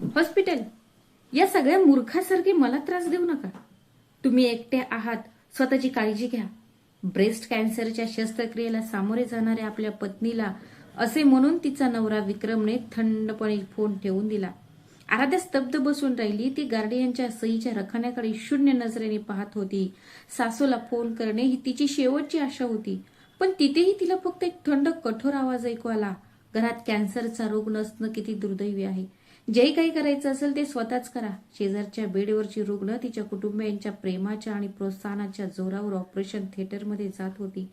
Hospital? या सगळ्या मूर्खासारखे मला त्रास देऊ नका. तुम्ही एकटे आहात, स्वतःची काळजी घ्या. ब्रेस्ट कॅन्सरच्या शस्त्रक्रियेला सामोरे जाणाऱ्या आपल्या पत्नीला असे म्हणून तिचा नवरा विक्रमने थंडपणे फोन ठेवून दिला. आराध्या स्तब्ध बसून राहिली. ती गार्डियनच्या सहीच्या रखान्याकडे शून्य नजरेने पाहत होती. सासूला फोन करणे ही तिची शेवटची आशा होती, पण तिथेही तिला फक्त एक थंड कठोर आवाज ऐकू आला. घरात कॅन्सरचा रोग नसणं किती दुर्दैवी आहे. जे काही करायचं असेल ते स्वतःच करा. शेजारच्या बेडवरची रुग्ण तिच्या कुटुंबियांच्या प्रेमाच्या आणि प्रोत्साहनाच्या जोरावर ऑपरेशन थिएटरमध्ये जात होती.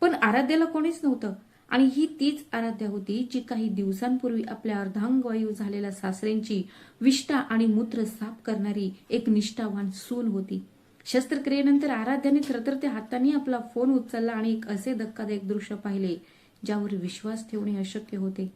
पण आराध्याला कोणीच नव्हतं. आणि ही तीच आराध्या होती जी काही दिवसांपूर्वी आपल्या अर्धांगवायू झालेल्या सासऱ्यांची विष्ठा आणि मूत्र साफ करणारी एक निष्ठावान सून होती. शस्त्रक्रियेनंतर आराध्याने थरथरत्या हातांनी आपला फोन उचलला आणि एक असे धक्कादायक दृश्य पाहिले ज्यावर विश्वास ठेवणे अशक्य होते.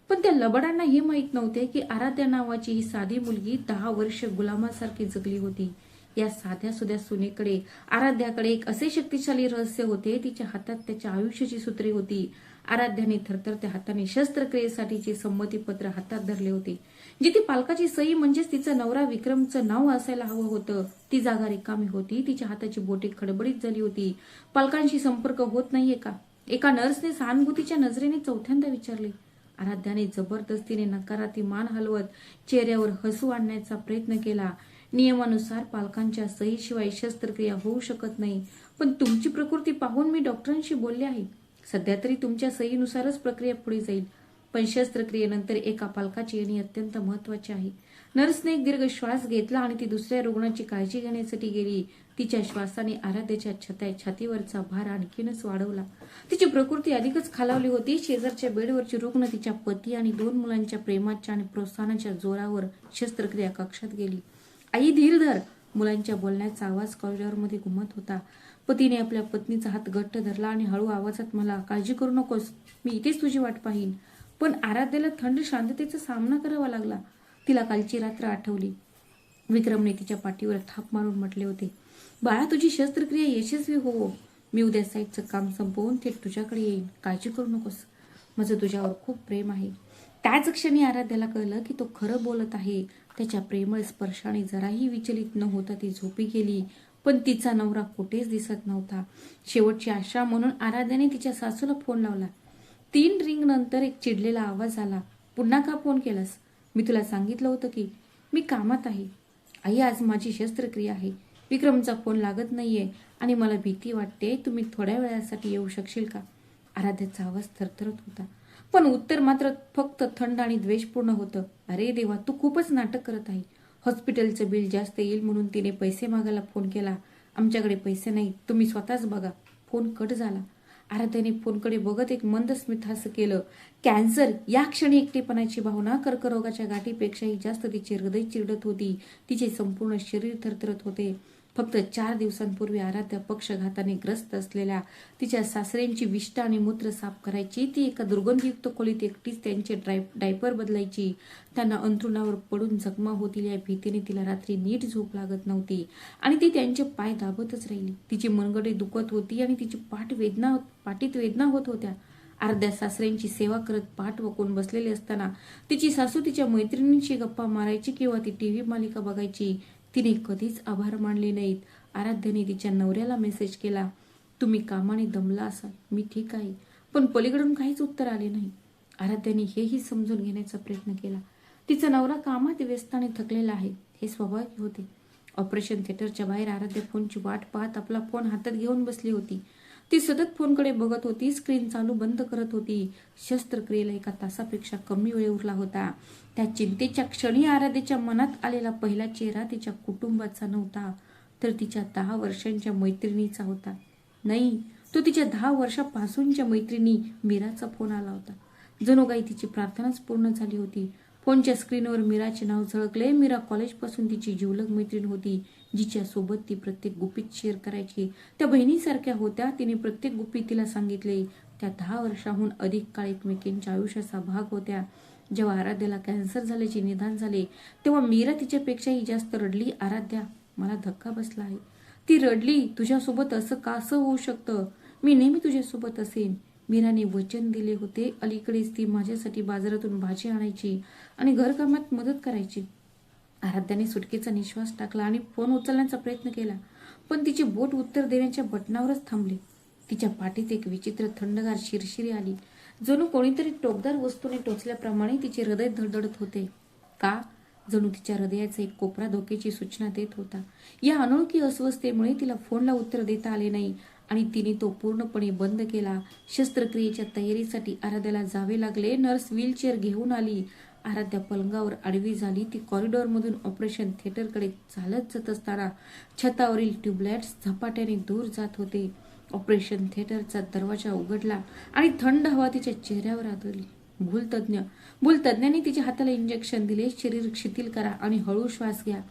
पण त्या लबाडांना हे माहीत नव्हते की आराध्या नावाची ही साधी मुलगी 10 वर्ष गुलामासारखी जगली होती. या साध्या सुध्या सुनेकडे, आराध्याकडे एक असे शक्तिशाली रहस्य होते. तिच्या हातात त्याच्या आयुष्याची सूत्रे होती. आराध्याने थरथरत्या हाताने शस्त्रक्रियेसाठीचे संमतीपत्र हातात धरले होते. जिथे पालकाची सही म्हणजेच तिचा नवरा विक्रमचं नाव असायला हवं होतं, ती जागा रिकामी होती. तिच्या हाताची बोटे खडबडीत झाली होती. पालकांशी संपर्क होत नाहीये का? एका नर्सने सहानुभूतीच्या नजरेने चौथ्यांदा विचारले. आराध्याने जबरदस्तीने नकारार्थी मान हलवत चेहऱ्यावर हसू आणण्याचा प्रयत्न केला. नियमानुसार पालकांच्या सहीशिवाय शस्त्रक्रिया होऊ शकत नाही, पण तुमची प्रकृती पाहून मी डॉक्टरांशी बोलले आहे. सध्या तरी तुमच्या सहीनुसारच प्रक्रिया पुढे जाईल, पण शस्त्रक्रियेनंतर एका पालकाची येणे अत्यंत महत्वाचे आहे. नर्सने एक दीर्घ श्वास घेतला आणि ती दुसऱ्या रुग्णाची काळजी घेण्यासाठी गेली. तिच्या श्वासाने आराध्याच्या छातीवरचा भार आणखीनच वाढवला. तिची प्रकृती अधिकच खालावली होती. शेजारच्या बेडवरची रुग्ण तिच्या पती आणि 2 मुलांच्या प्रेमाच्या आणि प्रोत्साहनाच्या जोरावर शस्त्रक्रिया कक्षात गेली. आई धीर धर. मुलांच्या बोलण्याचा आवाज कॉरिडॉरमध्ये घुमत होता. पतीने आपल्या पत्नीचा हात घट्ट धरला आणि हळू आवाजात, मला काळजी करू नकोस, मी इथेच तुझी वाट पाहीन. पण आराध्याला थंड शांततेचा सामना करावा लागला. तिला कालची रात्र आठवली. विक्रमने तिच्या पाठीवर थाप मारून म्हटले होते, बाळा तुझी शस्त्रक्रिया यशस्वी हो. मी उद्या साईटचं काम संपवून थेट तुझ्याकडे येईन. काळजी करू नकोस. माझं तुझ्यावर खूप प्रेम आहे. त्याच क्षणी आराध्याला कळलं की तो खरं बोलत आहे. त्याच्या प्रेमळ स्पर्शाने जराही विचलित न होता ती झोपी गेली. पण तिचा नवरा कुठेच दिसत नव्हता. शेवटची आशा म्हणून आराध्याने तिच्या सासूला फोन लावला. 3 रिंग नंतर एक चिडलेला आवाज आला. पुन्हा का फोन केलास? मी तुला सांगितलं होतं की मी कामात आहे. आई आज माझी शस्त्रक्रिया आहे. विक्रमचा फोन लागत नाहीये आणि मला भीती वाटते. तुम्ही थोड्या वेळासाठी येऊ शकशील का? आराध्याचा आवाज थरथरत होता, पण उत्तर मात्र फक्त थंड आणि द्वेषपूर्ण होतं. अरे देवा, तू खूपच नाटक करत आहे. हॉस्पिटलचं बिल जास्त येईल म्हणून तिने पैसे मागायला फोन केला. आमच्याकडे पैसे नाही, तुम्ही स्वतःच बघा. फोन कट झाला. आराध्याने फोनकडे बघत एक मंद स्मितहास केलं. कॅन्सर या क्षणी एकटेपणाची भावना कर्करोगाच्या गाठीपेक्षाही जास्त तिचे हृदय चिरडत होती. तिचे संपूर्ण शरीर थरथरत होते. फक्त 4 दिवसांपूर्वी आराध्या पक्षघाताने ग्रस्त असलेल्या तिच्या सासऱ्यांची विष्ठा आणि मूत्र साफ करायची. ती एका दुर्गंधयुक्त खोलीत एकटीच त्यांचे डायपर बदलायची. त्यांना अंथरुणावर पडून जखमा होतील या भीतीने तिला रात्री नीट झोप लागत नव्हती आणि ती त्यांचे पाय दाबतच राहिली. तिची मनगटे दुखत होती आणि तिची पाठीत वेदना होत होत्या. अर्ध्या सासऱ्यांची सेवा करत पाठ वकून बसलेली असताना तिची सासू तिच्या मैत्रिणींशी गप्पा मारायची किंवा ती टीव्ही मालिका बघायची. तिने कधीच आभार मानले नाहीत. आराध्याने तिच्या नवऱ्याला मेसेज केला, तुम्ही कामाने दमला असाल, मी ठीक आहे. पण पलीकडून काहीच उत्तर आले नाही. आराध्याने हेही समजून घेण्याचा प्रयत्न केला. तिचा नवरा कामात व्यस्त आणि थकलेला आहे, हे स्वाभाविक होते. ऑपरेशन थिएटरच्या बाहेर आराध्या फोनची वाट पाहत आपला फोन हातात घेऊन बसली होती. ती सतत फोनकडे बघत होती. स्क्रीन चालू बंद करत होती. शस्त्रक्रियेला 1 तासापेक्षा कमी वेळ उरला होता. त्या चिंतेच्या क्षणी आराध्याच्या मनात आलेला पहिला चेहरा तिच्या कुटुंबाचा नव्हता, तर तिच्या 10 वर्षांच्या मैत्रिणीचा होता. नाही, तो तिच्या 10 वर्षापासूनच्या मैत्रिणी मीराचा फोन आला होता. जणू काही तिची प्रार्थनाच पूर्ण झाली होती. फोनच्या स्क्रीनवर मीराचे नाव झळकले. मीरा कॉलेजपासून तिची जिवलग मैत्रीण होती, जिच्या सोबत ती प्रत्येक गुपित शेअर करायची. त्या बहिणीसारख्या होत्या. तिने प्रत्येक गुपित तिला सांगितले. त्या 10 वर्षाहून अधिक काळ एकमेकींच्या आयुष्याचा भाग होत्या. जेव्हा आराध्याला कॅन्सर झाल्याचे निदान झाले तेव्हा मीरा तिच्यापेक्षाही जास्त रडली. आराध्या, मला धक्का बसला आहे. ती रडली. तुझ्यासोबत असं होऊ शकतं? मी नेहमी तुझ्यासोबत असेन. मीराने वचन दिले होते, अलीकडेच ती माझ्यासाठी बाजारातून भाजी आणायची आणि घरकामात मदत करायची. आराध्याने सुटकेचा निश्वास टाकला आणि फोन उचलण्याचा प्रयत्न केला, पण तिचे बोट उत्तर देण्याच्या बटनावरच थांबले. तिच्या पाठीत एक विचित्र थंडगार शिरशिरी आली. जणू कोणीतरी टोकदार वस्तूने टोचल्याप्रमाणे तिचे हृदय धडधडत होते. का? जणू तिच्या हृदयाचा एक कोपरा धोक्याची सूचना देत होता. या अनोळखी अस्वस्थतेमुळे तिला फोनला उत्तर देता आले नाही आणि तिने तो पूर्णपणे बंद केला. शस्त्रक्रियेच्या तयारीसाठी आराध्याला जावे लागले. नर्स व्हीलचेअर घेऊन आली. आराध्या पलंगावर आडवी झाली. ती कॉरिडॉरमधून ऑपरेशन थिएटरकडे चालत जात असताना छतावरील ट्यूबलाइट्स झपाट्याने दूर जात होते. ऑपरेशन थिएटरचा दरवाजा उघडला आणि थंड हवा तिच्या चेहऱ्यावर आदळली. भूलतज्ञांनी तिच्या हाताला इंजेक्शन दिले. शरीर शिथिल करा आणि हळू श्वास घ्या.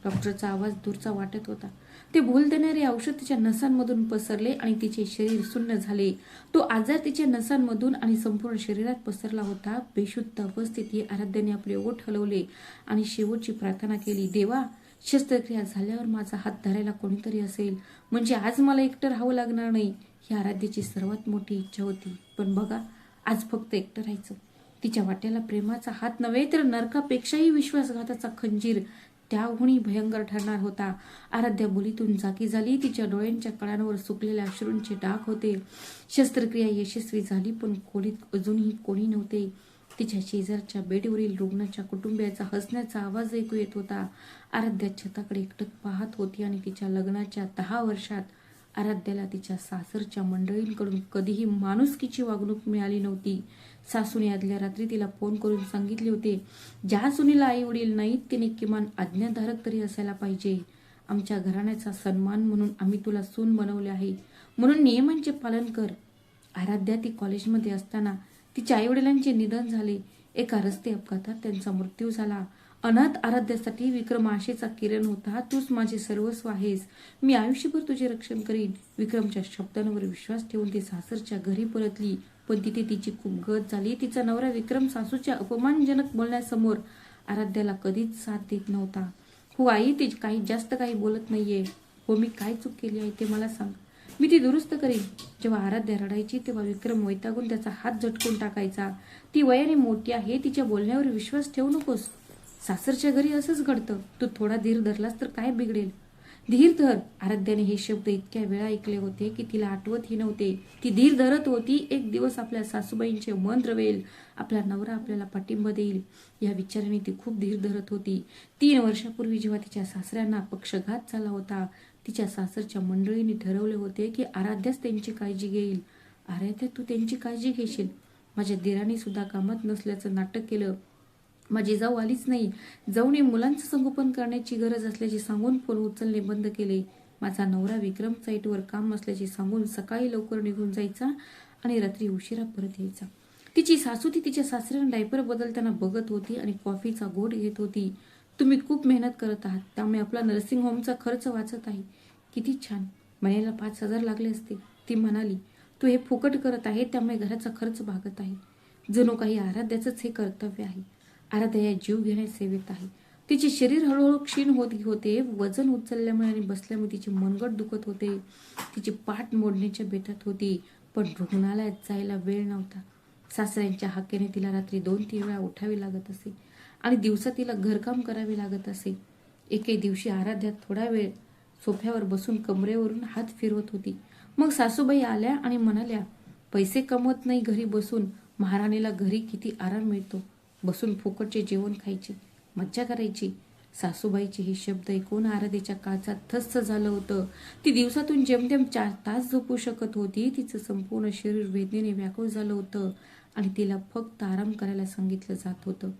डॉक्टरचा आवाज दूरचा वाटत होता. ते भूल देणारे औषध तिच्या नसांमधून पसरले आणि तिचे शरीर सुन्न झाले. तो आजार तिच्या नसांमधून आणि संपूर्ण शरीरात पसरला होता. बेशुद्ध अवस्थेत आराध्याने आपले ओठ हलवले आणि शेवटची प्रार्थना केली, देवा, शस्त्रक्रिया झाल्यावर माझा हात धरायला कोणीतरी असेल, म्हणजे आज मला एकटं राहावं लागणार नाही. ही आराध्याची सर्वात मोठी इच्छा होती. पण बघा, आज फक्त एकटं राहायचं. तिच्या वाट्याला प्रेमाचा हात नव्हे तर नरकापेक्षाही विश्वासघाताचा खंजीर त्याहूनही भयंकर ठरणार होता. आराध्या बोलीतून जागी झाली. तिच्या डोळ्यांच्या कडांवर सुकलेल्या अश्रूंचे डाग होते. शस्त्रक्रिया यशस्वी झाली, पण खोलीत अजूनही कोणी नव्हते. तिच्या शेजारच्या बेडवरील रुग्णाच्या कुटुंबियाचा हसण्याचा आवाज ऐकू येत होता. आराध्या छताकडे एकटक पाहत होती आणि तिच्या लग्नाच्या 10 वर्षात आराध्याला तिच्या सासरच्या मंडळींकडून कधीही माणुसकीची वागणूक मिळाली नव्हती. सासूने आदल्या रात्री तिला फोन करून सांगितले होते, ज्या सुनीला आई वडील नाहीत तिने किमान आज्ञाधारक तरी असायला पाहिजे. आमच्या घराण्याचा सन्मान म्हणून आम्ही तुला सून बनवले आहे, म्हणून नियमांचे पालन कर. आराध्या ती कॉलेजमध्ये असताना तिच्या आई वडिलांचे निधन झाले. एका रस्ते अपघातात त्यांचा मृत्यू झाला. अनाथ आराध्यासाठी विक्रम आशेचा किरण होता. तूच माझे सर्वस्व आहेस. मी आयुष्यभर तुझे रक्षण करीन. विक्रमच्या शब्दांवर विश्वास ठेवून ती सासरच्या घरी परतली, पण तिथे तिची खूप गत झाली. तिचा नवरा विक्रम सासूच्या अपमानजनक बोलण्यासमोर आराध्याला कधीच साथ देत नव्हता. हो आई, ती जास्त काही बोलत नाहीये. हो, मी काय चूक केली आहे ते मला सांग, मी ती दुरुस्त करीन. जेव्हा आराध्या रडायची तेव्हा विक्रम वैतागून त्याचा हात झटकून टाकायचा. ती वयाने मोठी आहे, तिच्या बोलण्यावर विश्वास ठेवू नकोस. सासरच्या घरी असंच घडतं. तू थोडा धीर धरलास तर काय बिघडेल. धीर धर. आराध्याने हे शब्द इतक्या वेळा ऐकले होते की तिला आठवतही नव्हते. ती धीर धरत होती. एक दिवस आपल्या सासूबाईंचे मन रवेल, आपला नवरा आपल्याला पाठिंबा देईल, या विचाराने ती खूप धीर धरत होती. 3 वर्षापूर्वी जेव्हा तिच्या सासऱ्यांना पक्षघात झाला होता, तिच्या सासरच्या मंडळींनी ठरवले होते की आराध्याच त्यांची काळजी घेईल. आराध्या, तू त्यांची काळजी घेशील. माझ्या दिराने सुद्धा कामात नसल्याचं नाटक केलं. माझी जाऊ आलीच नाही. जाऊने मुलांचं संगोपन करण्याची गरज असल्याचे सांगून फोन उचलणे बंद केले. माझा नवरा विक्रम साईटवर काम असल्याचे सांगून सकाळी लवकर निघून जायचा आणि रात्री उशिरा परत यायचा. तिची सासू ती तिच्या सासऱ्यांना डायपर बदलताना बघत होती आणि कॉफीचा घोट घेत होती. तुम्ही खूप मेहनत करत आहात, त्यामुळे आपला नर्सिंग होमचा खर्च वाचत आहे. किती छान. महिन्याला 5,000 लागले असते. ती म्हणाली, तू हे फुकट करत आहे, त्यामुळे घराचा खर्च भागत आहे. जणू काही आराध्याचंच हे कर्तव्य आहे. आराध्या या जीव घेण्या सेवेत आहे. तिचे शरीर हळूहळू क्षीण होत होते. वजन उचलल्यामुळे आणि बसल्यामुळे तिचे मनगट दुखत होते. तिची पाठ मोडण्याच्या बेतात होती, पण रुग्णालयात जायला वेळ नव्हता. सासऱ्यांच्या हाकेने तिला रात्री 2-3 वेळा उठावे लागत असे आणि दिवसा तिला घरकाम करावे लागत असे. एके दिवशी आराध्या थोडा वेळ सोफ्यावर बसून कमरेवरून हात फिरवत होती. मग सासूबाई आल्या आणि म्हणाल्या, पैसे कमवत नाही घरी बसून, महाराणीला घरी किती आराम मिळतो. बसून फुकटचे जेवण खायचे, मज्जा करायची. सासूबाईचे हे शब्द ऐकून आराध्याच्या काळजात थस्स झालं होतं. ती दिवसातून जेमतेम 4 तास झोपू शकत होती. तिचं संपूर्ण शरीर वेदनेने व्याकुळ झालं होतं आणि तिला फक्त आराम करायला सांगितलं जात होतं.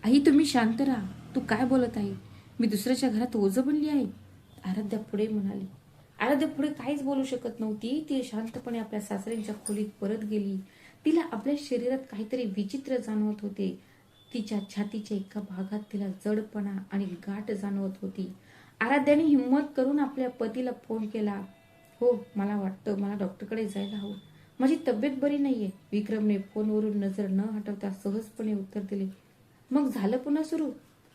आई, तुम्ही शांत राहा. तू काय बोलत आहे? मी दुसऱ्याच्या घरात ओझं बनली आहे? आराध्या पुढे म्हणाली. आराध्या पुढे काहीच बोलू शकत नव्हती. ती शांतपणे आपल्या सासऱ्यांच्या खोलीत परत गेली. तिला आपल्या शरीरात काहीतरी विचित्र जाणवत होते. तिच्या छातीच्या एका भागात तिला जडपणा आणि गाठ जाणवत होती. आराध्याने हिंमत करून आपल्या पतीला फोन केला. हो, मला वाटतं मला डॉक्टरकडे जायला हवं. माझी तब्येत बरी नाहीये. विक्रमने फोनवरून नजर न हटवता सहजपणे उत्तर दिले. मग झालं पुन्हा सुरू?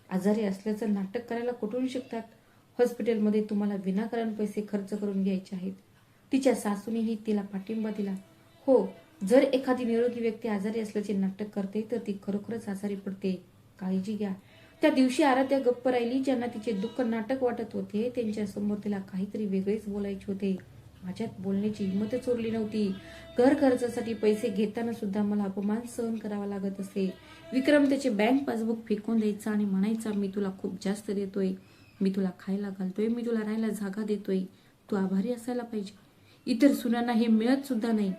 आजारी असल्याचं नाटक करायला कुठून शिकतात? हॉस्पिटलमध्ये तुम्हाला विनाकारण पैसे खर्च करून घ्यायचे आहेत. तिच्या सासूनेही तिला पाठिंबा दिला. हो, जर एखादी निरोगी व्यक्ती आजारी असल्याचे नाटक करते तर ती खरोखरच आजारी पडते. काळजी घ्या. त्या दिवशी आराध्या गप्प राहिली. ज्यांना तिचे दुःख नाटक वाटत होते त्यांच्या समोर तिला काहीतरी वेगळेच बोलायचे होते. माझ्यात बोलण्याची हिंमतच उरली नव्हती. घर खर्चासाठी पैसे घेताना सुद्धा मला अपमान सहन करावा लागत असे. विक्रम त्याचे बँक पासबुक फेकून द्यायचा आणि म्हणायचा, मी तुला खूप जास्त देतोय, मी तुला खायला घालतोय, मी तुला राहायला जागा देतोय, तू आभारी असायला पाहिजे. इतर सुनांना हे मिळत सुद्धा नाही.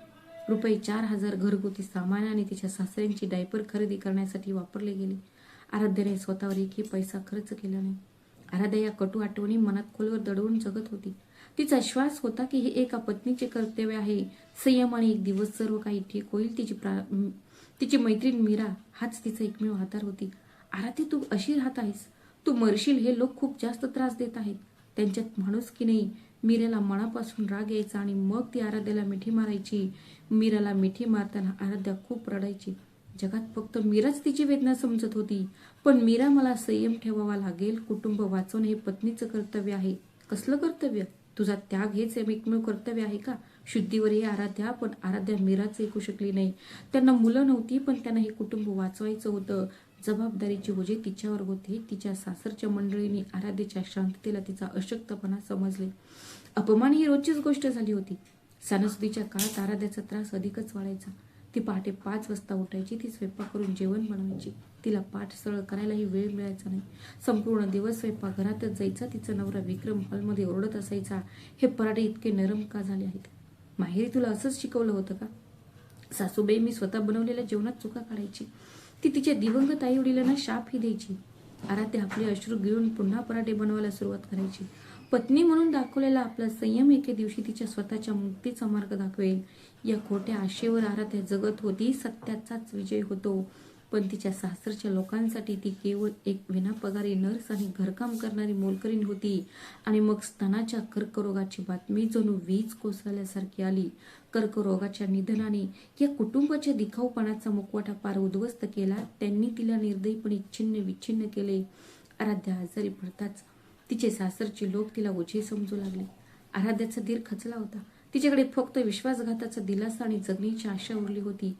रुपये 4,000 घरगुती सामान आणि तिच्या सासऱ्यांची डायपर खरेदी करण्यासाठी वापरले गेले. आराध्याने स्वतःवर एकही पैसा खर्च केला नाही. आराध्या या कटू आठवणी मनात खोलवर दडवून जगत होती. तिचा श्वास होता की हे एका पत्नीचे कर्तव्य आहे. संयम आणि एक दिवस सर्व काही ठीक होईल. तिची मैत्रीण मीरा हाच तिचा एकमेव आधार होती. आराध्या, तू अशी राहत आहेस, तू मरशील, हे लोक खूप जास्त त्रास देत आहेत. त्यांच्यात माणूस की नाही. मीराला मनापासून राग यायचा आणि मग ती आराध्याला मिठी मारायची. मीराला मिठी मारताना आराध्या खूप रडायची. जगात फक्त मीराच तिची वेदना समजत होती. पण मीरा, मला संयम ठेवावा लागेल. कुटुंब वाचवणे हे पत्नीचं कर्तव्य आहे. कसलं कर्तव्य? तुझा त्याग हेच एकमेव कर्तव्य आहे का? शुद्धीवर ये आराध्या. पण आराध्या मीराच ऐकू शकली नाही. त्यांना मुलं नव्हती, पण त्यांना हे कुटुंब वाचवायचं होतं. जबाबदारीचे ओझे तिच्यावर होते. तिच्या सासरच्या मंडळींनी आराध्याच्या शांततेला तिचा अशक्तपणा समजले. अपमान ही रोजचीच गोष्ट झाली होती. सणासुदीच्या काळात आराध्याचा त्रास अधिकच वाढायचा. ती पहाटे 5 वाजता उठायची. ती स्वयंपाक करून जेवण बनवायची. तिला पाठ सरळ करायलाही वेळ मिळायचा नाही. संपूर्ण दिवस स्वयंपाकघरातच जायचा. तिचा नवरा विक्रम हॉलमध्ये ओरडत असायचा, हे पराठे इतके नरम का झाले आहेत? माहेरी तुला असंच शिकवलं होतं का? सासूबाई, मी स्वतः बनवलेल्या जेवणात चुका काढायची. ती तिच्या दिवंगत आई वडिलांना शापही द्यायची. आराध्या आपले अश्रू गिळून पुन्हा पराठे बनवायला सुरुवात करायची. पत्नी म्हणून दाखवलेला आपला संयम एके दिवशी तिच्या स्वतःच्या मुक्तीचा मार्ग दाखवेल. या खोट्या आशेवर आराध्या जगत होती. सत्याचाच विजय होतो. पण तिच्या सासरच्या लोकांसाठी ती केवळ एक विनापगारी नर्स आणि घरकाम करणारी मोलकरीण होती. आणि मग स्तनाच्या कर्करोगाची बातमी जणू वीज कोसळल्यासारखी आली. कर्करोगाच्या निधनाने या कुटुंबाच्या दिखाऊपणाचा मुखवटा पार उद्ध्वस्त केला. त्यांनी तिला निर्दयीपणे छिन्न विच्छिन्न केले. आराध्या आजारी पडताच तिचे सासरचे लोक तिला ओझे समजू लागले. आराध्याचा धीर खचला होता. तिच्याकडे फक्त विश्वासघाताचा दिलासा आणि जगण्याची आशा उरली होती.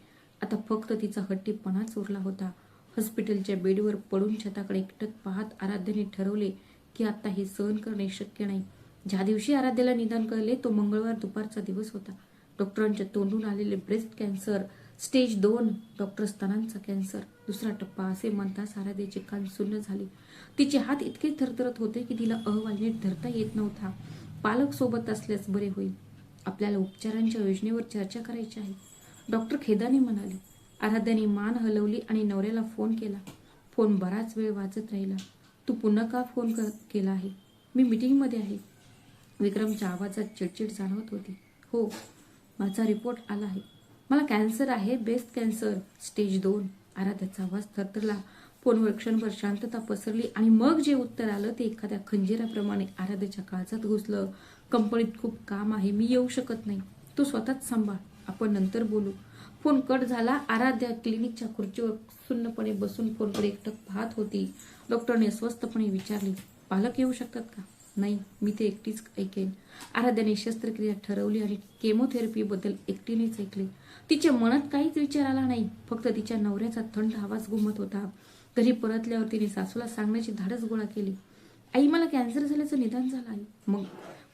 आता फक्त तिचा हट्टीपणाच उरला होता. हॉस्पिटलच्या बेडवर पडून छताकडे एकटक पाहत आराध्याने ठरवले की आता हे सहन करणे शक्य नाही. ज्या दिवशी आराध्याला निदान कळले तो मंगळवार दुपारचा दिवस होता. डॉक्टरांच्या तोंडून आलेले ब्रेस्ट कॅन्सर स्टेज 2. डॉक्टर स्तनांचा कॅन्सर दुसरा टप्पा असे म्हणताच आराध्याचे कान सुन्न झाले. तिचे हात इतके थरथरत होते की तिला अहवाल नीट धरता येत नव्हता. पालक सोबत असल्यास बरे होईल. आपल्याला उपचारांच्या योजनेवर चर्चा करायची आहे, डॉक्टर खेदाने म्हणाले. आराध्याने मान हलवली आणि नवऱ्याला फोन केला. फोन बराच वेळ वाजत राहिला. तू पुन्हा का फोन केला आहे? मी मीटिंगमध्ये आहे. विक्रमच्या आवाजात चिडचिड जाणवत होती. हो, माझा रिपोर्ट आला आहे. मला कॅन्सर आहे, ब्रेस्ट कॅन्सर स्टेज 2. आराध्याचा आवाज थरथरला. फोनवर क्षणभर शांतता पसरली आणि मग जे उत्तर आलं ते एखाद्या खंजिराप्रमाणे आराध्याच्या काळजात घुसलं. कंपनीत खूप काम आहे, मी येऊ शकत नाही. तू स्वतःच सांभाळ, आपण नंतर बोलू. फोन कट झाला. आराध्या क्लिनिकच्या खुर्चीवर सुन्नपणे बसून फोनकडे एकटक पाहत होती. डॉक्टरने अस्वस्थपणे विचारले, पालक येऊ शकतात का? नाही, मी ते एकटीच ऐकेन. आराध्याने शस्त्रक्रिया ठरवली आणि केमोथेरपीबद्दल एकटीनेच ऐकले. तिच्या मनात काहीच विचार आला नाही. फक्त तिच्या नवऱ्याचा थंड आवाज घुमत होता. घरी परतल्यावर तिने सासूला सांगण्याची धाडस गोळा केली. आई, मला कॅन्सर झाल्याचं निदान झालं आहे. मग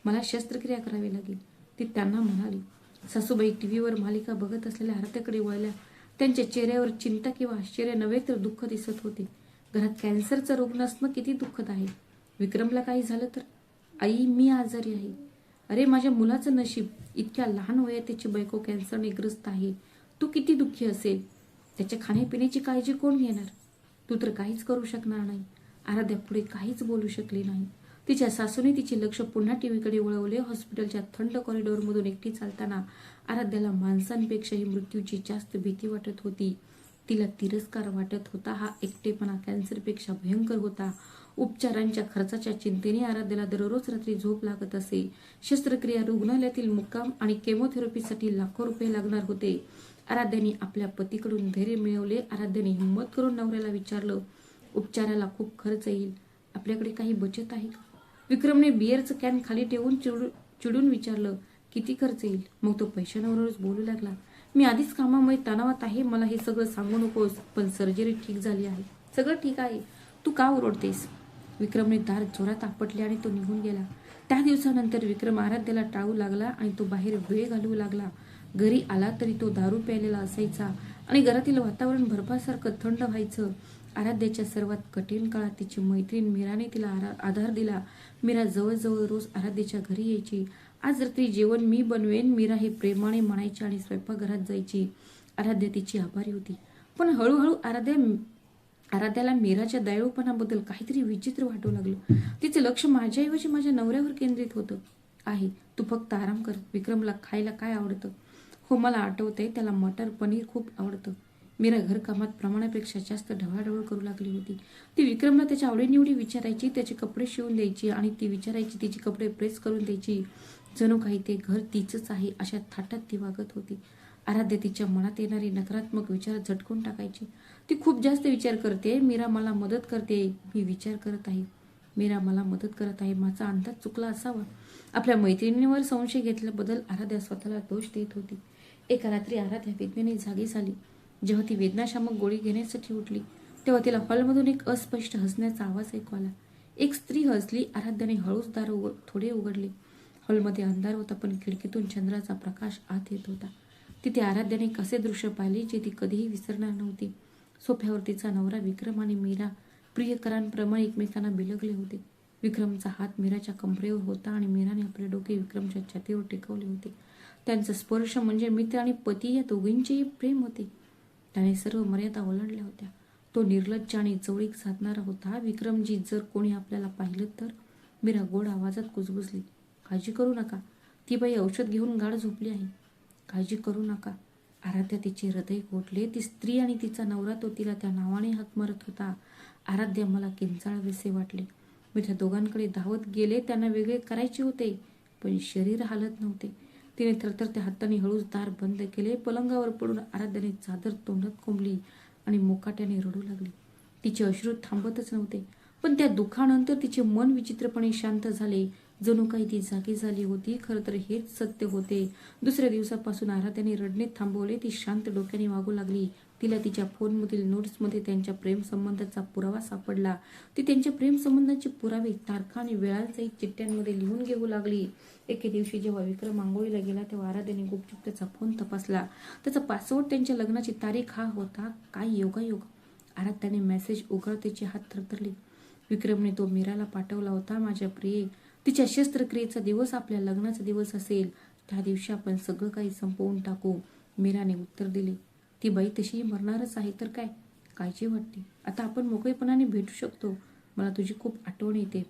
मला शस्त्रक्रिया करावी लागेल, ती त्यांना म्हणाली. सासूबाई टीव्हीवर मालिका बघत असलेल्या आराध्याकडे वळल्या. त्यांच्या चेहऱ्यावर चिंता किंवा आश्चर्य नव्हे तर दुःख दिसत होते. घरात कॅन्सरचा रुग्ण असणं किती दुःखद आहे. विक्रमला काही झालं तर? आई, मी आजारी आहे. अरे, माझ्या मुलाचं नशीब. इतक्या लहान वयात त्याची बायको कॅन्सरने ग्रस्त आहे. तू किती दुःखी असेल. त्याच्या खाण्यापिण्याची काळजी कोण घेणार? तू तर काहीच करू शकणार नाही. आराध्या पुढे काहीच बोलू शकली नाही. तिच्या सासूने तिचे लक्ष पुन्हा टीव्हीकडे वळवले. हॉस्पिटलच्या थंड कॉरिडॉरमधून एकटी चालताना आराध्याला माणसांपेक्षाही मृत्यूची जास्त भीती वाटत होती. तिला तिरस्कार वाटत होता. हा एकटेपणा कॅन्सरपेक्षा भयंकर होता. उपचारांच्या खर्चाच्या चिंतेने आराध्याला दररोज रात्री झोप लागत असे. शस्त्रक्रिया, रुग्णालयातील मुक्काम आणि केमोथेरपीसाठी लाखो रुपये लागणार होते. आराध्याने आपल्या पतीकडून धैर्य मिळवले. आराध्याने हिंमत करून नवऱ्याला विचारलं, उपचाराला खूप खर्च येईल, आपल्याकडे काही बचत आहे का? विक्रमने बिअरचं कॅन खाली ठेवून चिडून विचारलं, किती खर्च येईल? मग तो पैशांवरच बोलू लागला. मी आधीच कामामुळे तणावात आहे, मला हे सगळं सांगू नकोस, पण सर्जरी ठीक झाली आहे, सगळं ठीक आहे, तू का ओरडतेस? विक्रमने दार जोरात आपटले आणि तो निघून गेला. त्या दिवसानंतर विक्रम आराध्याला टाळू लागला आणि तो बाहेर वेळ घालवू लागला. घरी आला तरी तो दारू प्यायलेला असायचा आणि घरातील वातावरण बर्फासारखं थंड व्हायचं. आराध्याच्या सर्वात कठीण काळात तिची मैत्रीण मीराने तिला आधार दिला. मीरा जवळजवळ रोज आराध्याच्या घरी यायची. आज रात्री जेवण मी बनवेन, मीरा हे प्रेमाने म्हणायची आणि स्वयंपाकघरात जायची. आराध्या तिची आभारी होती. पण हळूहळू आराध्याला मीराच्या दयाळूपणाबद्दल काहीतरी विचित्र वाटू लागलं. तिचे लक्ष माझ्याऐवजी माझ्या नवऱ्यावर केंद्रित होतं. आहे, तू फक्त आराम कर. विक्रमला खायला काय आवडतं? हो, मला आठवतंय, त्याला मटर पनीर खूप आवडतं. मीरा घरकामात प्रमाणापेक्षा जास्त ढवळाढवळ करू लागली होती. ती विक्रमला त्याच्या आवडीनिवडी विचारायची, त्याचे कपडे शिवून द्यायची आणि ती विचारायची तिची कपडे प्रेस करून द्यायची. जणू काही ते घर तिचंच आहे अशा थाटात ती वागत होती. आराध्या तिच्या मनात येणारी नकारात्मक विचार झटकून टाकायची. ती खूप जास्त विचार करते. मीरा मला मदत करते, मी विचार करत आहे. मीरा मला मदत करत आहे, माझा अंदाज चुकला असावा. आपल्या मैत्रिणीवर संशय घेतल्याबद्दल आराध्या स्वतःला दोष देत होती. एका रात्री आराध्या वेदनेने जागी झाली. जेव्हा ती वेदनाशामक गोळी घेण्यासाठी उठली तेव्हा तिला हॉलमधून एक अस्पष्ट हसण्याचा आवाज ऐकू आला. एक स्त्री हसली. आराध्याने हळूच दार थोडे उघडले. हॉलमध्ये अंधार होता, पण खिडकीतून चंद्राचा प्रकाश आत येत होता. तिथे आराध्याने कसे दृश्य पाहिले जे ती कधीही विसरणार नव्हती. सोफ्यावर तिचा नवरा विक्रम आणि मीरा प्रियकरांप्रमाणे एकमेकांना बिलगले होते. विक्रमचा हात मीराच्या कमरेवर होता आणि मीराने आपले डोके विक्रमच्या छातीवर टेकवले होते. त्यांचा स्पर्श म्हणजे मित्र आणि पती या दोघींचेही प्रेम होते. त्याने सर्व मर्यादा ओलांडल्या होत्या. तो निर्लज्ज आणि जवळीक साधणारा होता. विक्रमजी, जर कोणी आपल्याला पाहिलं तर? मीरा गोड आवाजात कुजबुजली. काळजी करू नका, ती बाई औषध घेऊन गाढ झोपली आहे. काळजी करू नका. आराध्या तिचे हृदय गोठले. ती स्त्री आणि तिचा नवरा तो तिला त्या नावाने हाक मारत होता. आराध्या मला किंचाळावेसे वाटले. मी त्या दोघांकडे धावत गेले. त्यांना वेगळे करायचे होते, पण शरीर हालत नव्हते. तिने थरथरत्या हाताने हळूच दार बंद केले. पलंगावर पडून आराध्याने चादर तोंडात कोंबली आणि मुकाट्याने रडू लागली. तिचे अश्रू थांबतच नव्हते, पण त्या दुःखानंतर तिचे मन विचित्रपणे शांत झाले. जणू काही ती जागी झाली होती. खरं तर हेच सत्य होते. दुसऱ्या दिवसापासून आराध्याने रडणे थांबवले. ती शांत डोक्याने वागू लागली. तिला तिच्या फोनमधील नोट्समध्ये त्यांच्या प्रेमसंबंधाचा पुरावा सापडला. ती त्यांच्या प्रेमसंबंधाचे पुरावे तारखा आणि वेळांसहित चिठ्ठ्यांमध्ये लिहून घेऊ लागली. एके दिवशी जेव्हा विक्रम आंघोळीला गेला तेव्हा आराध्याने गुपचूप त्याचा फोन तपासला. त्याचा पासवर्ड त्यांच्या लग्नाची तारीख हा होता. काय योगायोग! आराध्याने मेसेज उघड, तिचे हात थरथरले. विक्रमने तो मीराला पाठवला होता. माझ्या प्रिये, तिच्या शस्त्रक्रियेचा दिवस आपल्या लग्नाचा दिवस असेल. त्या दिवशी आपण सगळं काही संपवून टाकू. मीराने उत्तर दिले. ती बाई तशीही मरणारच आहे तर काय. काळजी वाटते. आता आपण मोकळेपणाने भेटू शकतो. मला तुझी खूप आठवण येते.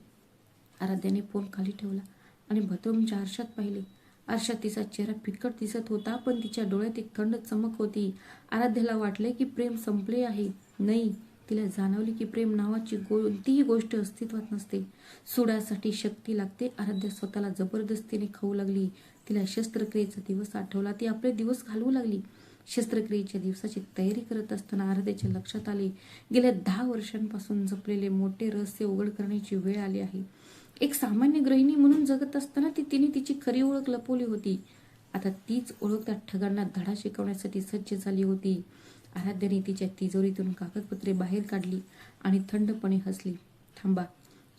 आराध्याने फोन खाली ठेवला आणि बाथरूमच्या आरशात पाहिले. आरशात तिचा चेहरा फिकट दिसत होता, पण तिच्या डोळ्यात एक थंड चमक होती. आराध्याला वाटले की प्रेम संपले आहे. नाही, तिला जाणवली की प्रेम नावाची कोणतीही गोष्ट अस्तित्वात नसते. सुडासाठी शक्ती लागते. आराध्या स्वतःला जबरदस्तीने खाऊ लागली. तिला शस्त्रक्रियेचा दिवस आठवला. ती आपले दिवस घालवू लागली. शस्त्रक्रियेच्या दिवसाची तयारी करत असताना आराध्याच्या लक्षात आले, गेल्या 10 वर्षांपासून जपलेले मोठे रहस्य उघड करण्याची वेळ आली आहे. एक सामान्य गृहिणी म्हणून जगत असताना तिने तिची खरी ओळख लपवली होती. आता तीच ओळख त्या ठगांना धडा शिकवण्यासाठी सज्ज झाली होती. आराध्याने तिच्या तिजोरीतून कागदपत्रे बाहेर काढली आणि थंडपणे हसली. थांबा,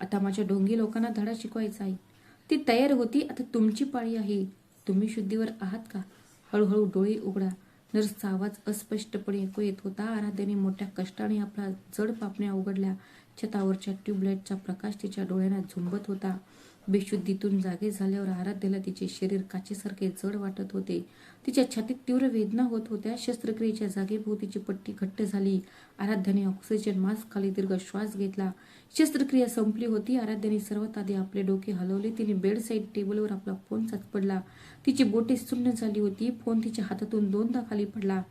आता माझ्या ढोंगी लोकांना धडा शिकवायचा आहे. ती तयार होती. आता तुमची पाळी आहे. तुम्ही शुद्धीवर आहात का? हळूहळू डोळे उघडा. नर्सचा आवाज अस्पष्टपणे ऐकू येत होता. आराध्याने मोठ्या कष्टाने आपल्या जड पापण्या उघडल्या. छतावरच्या ट्यूबलाईटचा प्रकाश तिच्या डोळ्यांना झुंबत होता. बेशुद्धीतून जागे झाल्यावर आराध्याला तिचे शरीर काचेसारखे जड वाटत होते. तिच्या छातीत तीव्र वेदना होत होत्या. शस्त्रक्रियेच्या जागेभोवतीची पट्टी घट्ट झाली. आराध्याने ऑक्सिजन मास्क खाली दीर्घ श्वास घेतला. शस्त्रक्रिया संपली होती. आराध्याने सर्वात आधी आपले डोके हलवले. तिने बेडसाईड टेबलवर आपला फोन पडला. तिची बोटे सुन्न झाली होती. फोन तिच्या हातातून 2दा खाली पडला.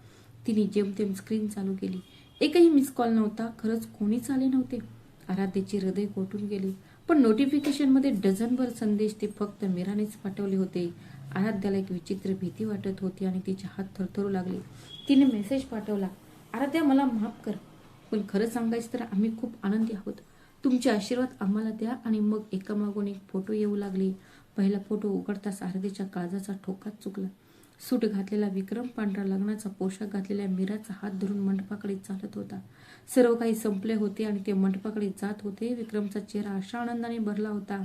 तिने जेमतेम स्क्रीन चालू केली. एकही मिस कॉल नव्हता. खरंच कोणीच आले नव्हते. आराध्याचे हृदय गोठून गेले. पण नोटिफिकेशनमध्ये डझनभर संदेश. ते फक्त मीरानेच पाठवले होते. आराध्याला एक विचित्र भीती वाटत होती आणि तिचे हात थरथरू लागले. तिने मेसेज पाठवला. आराध्या, मला माफ कर, पण खरं सांगायचं तर आम्ही खूप आनंदी आहोत. तुमचे आशीर्वाद आम्हाला द्या. आणि मग एकामागून एक फोटो येऊ लागले. पहिला फोटो उघडताच आराध्याच्या काळजाचा ठोकाच चुकला. सूट घातलेला विक्रम पांढरा लग्नाचा पोशाख घातलेल्या मीराचा हात धरून मंडपाकडे चालत होता. सर्व काही संपले होते आणि ते मंडपाकडे जात होते. विक्रमचा चेहरा अशा आनंदाने भरला होता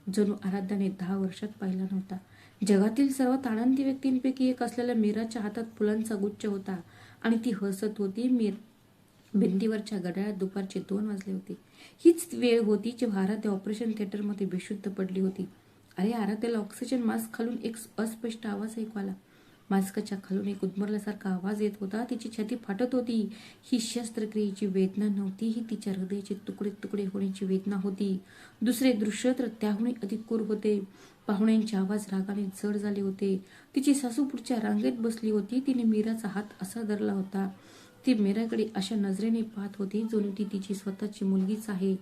जणू आराध्याने 10 वर्षात पाहिला नव्हता. जगातील सर्वात आनंदी व्यक्तींपैकी एक असलेल्या मीराच्या हातात फुलांचा गुच्छ होता आणि ती हसत होती. भिंतीवरच्या घड्याळात दुपारचे 2 वाजले होते. हीच वेळ होती जेव्हा आराध्या ऑपरेशन थिएटरमध्ये बेशुद्ध पडली होती. अरे, आराध्याला ऑक्सिजन मास्क खालून एक अस्पष्ट आवाज ऐकू आला. मास्कच्या खालून एक उद्मरल्यासारखा आवाज येत होता. तिची छाती फाटत होती. ही शस्त्रक्रियेची वेदना नव्हती, ही तिच्या हृदयाचे तुकडे तुकडे होण्याची वेदना होती. दुसरे दृश्य तर त्याहूनही अधिक क्रूर होते. पाहुण्यांचे आवाज रागाने जड झाले होते. तिची सासू पुढच्या रांगेत बसली होती. तिने मीराचा हात असा धरला होता. ती मीराकडे अशा नजरेने पाहत होती जणू ती तिची स्वतःची मुलगीच आहे.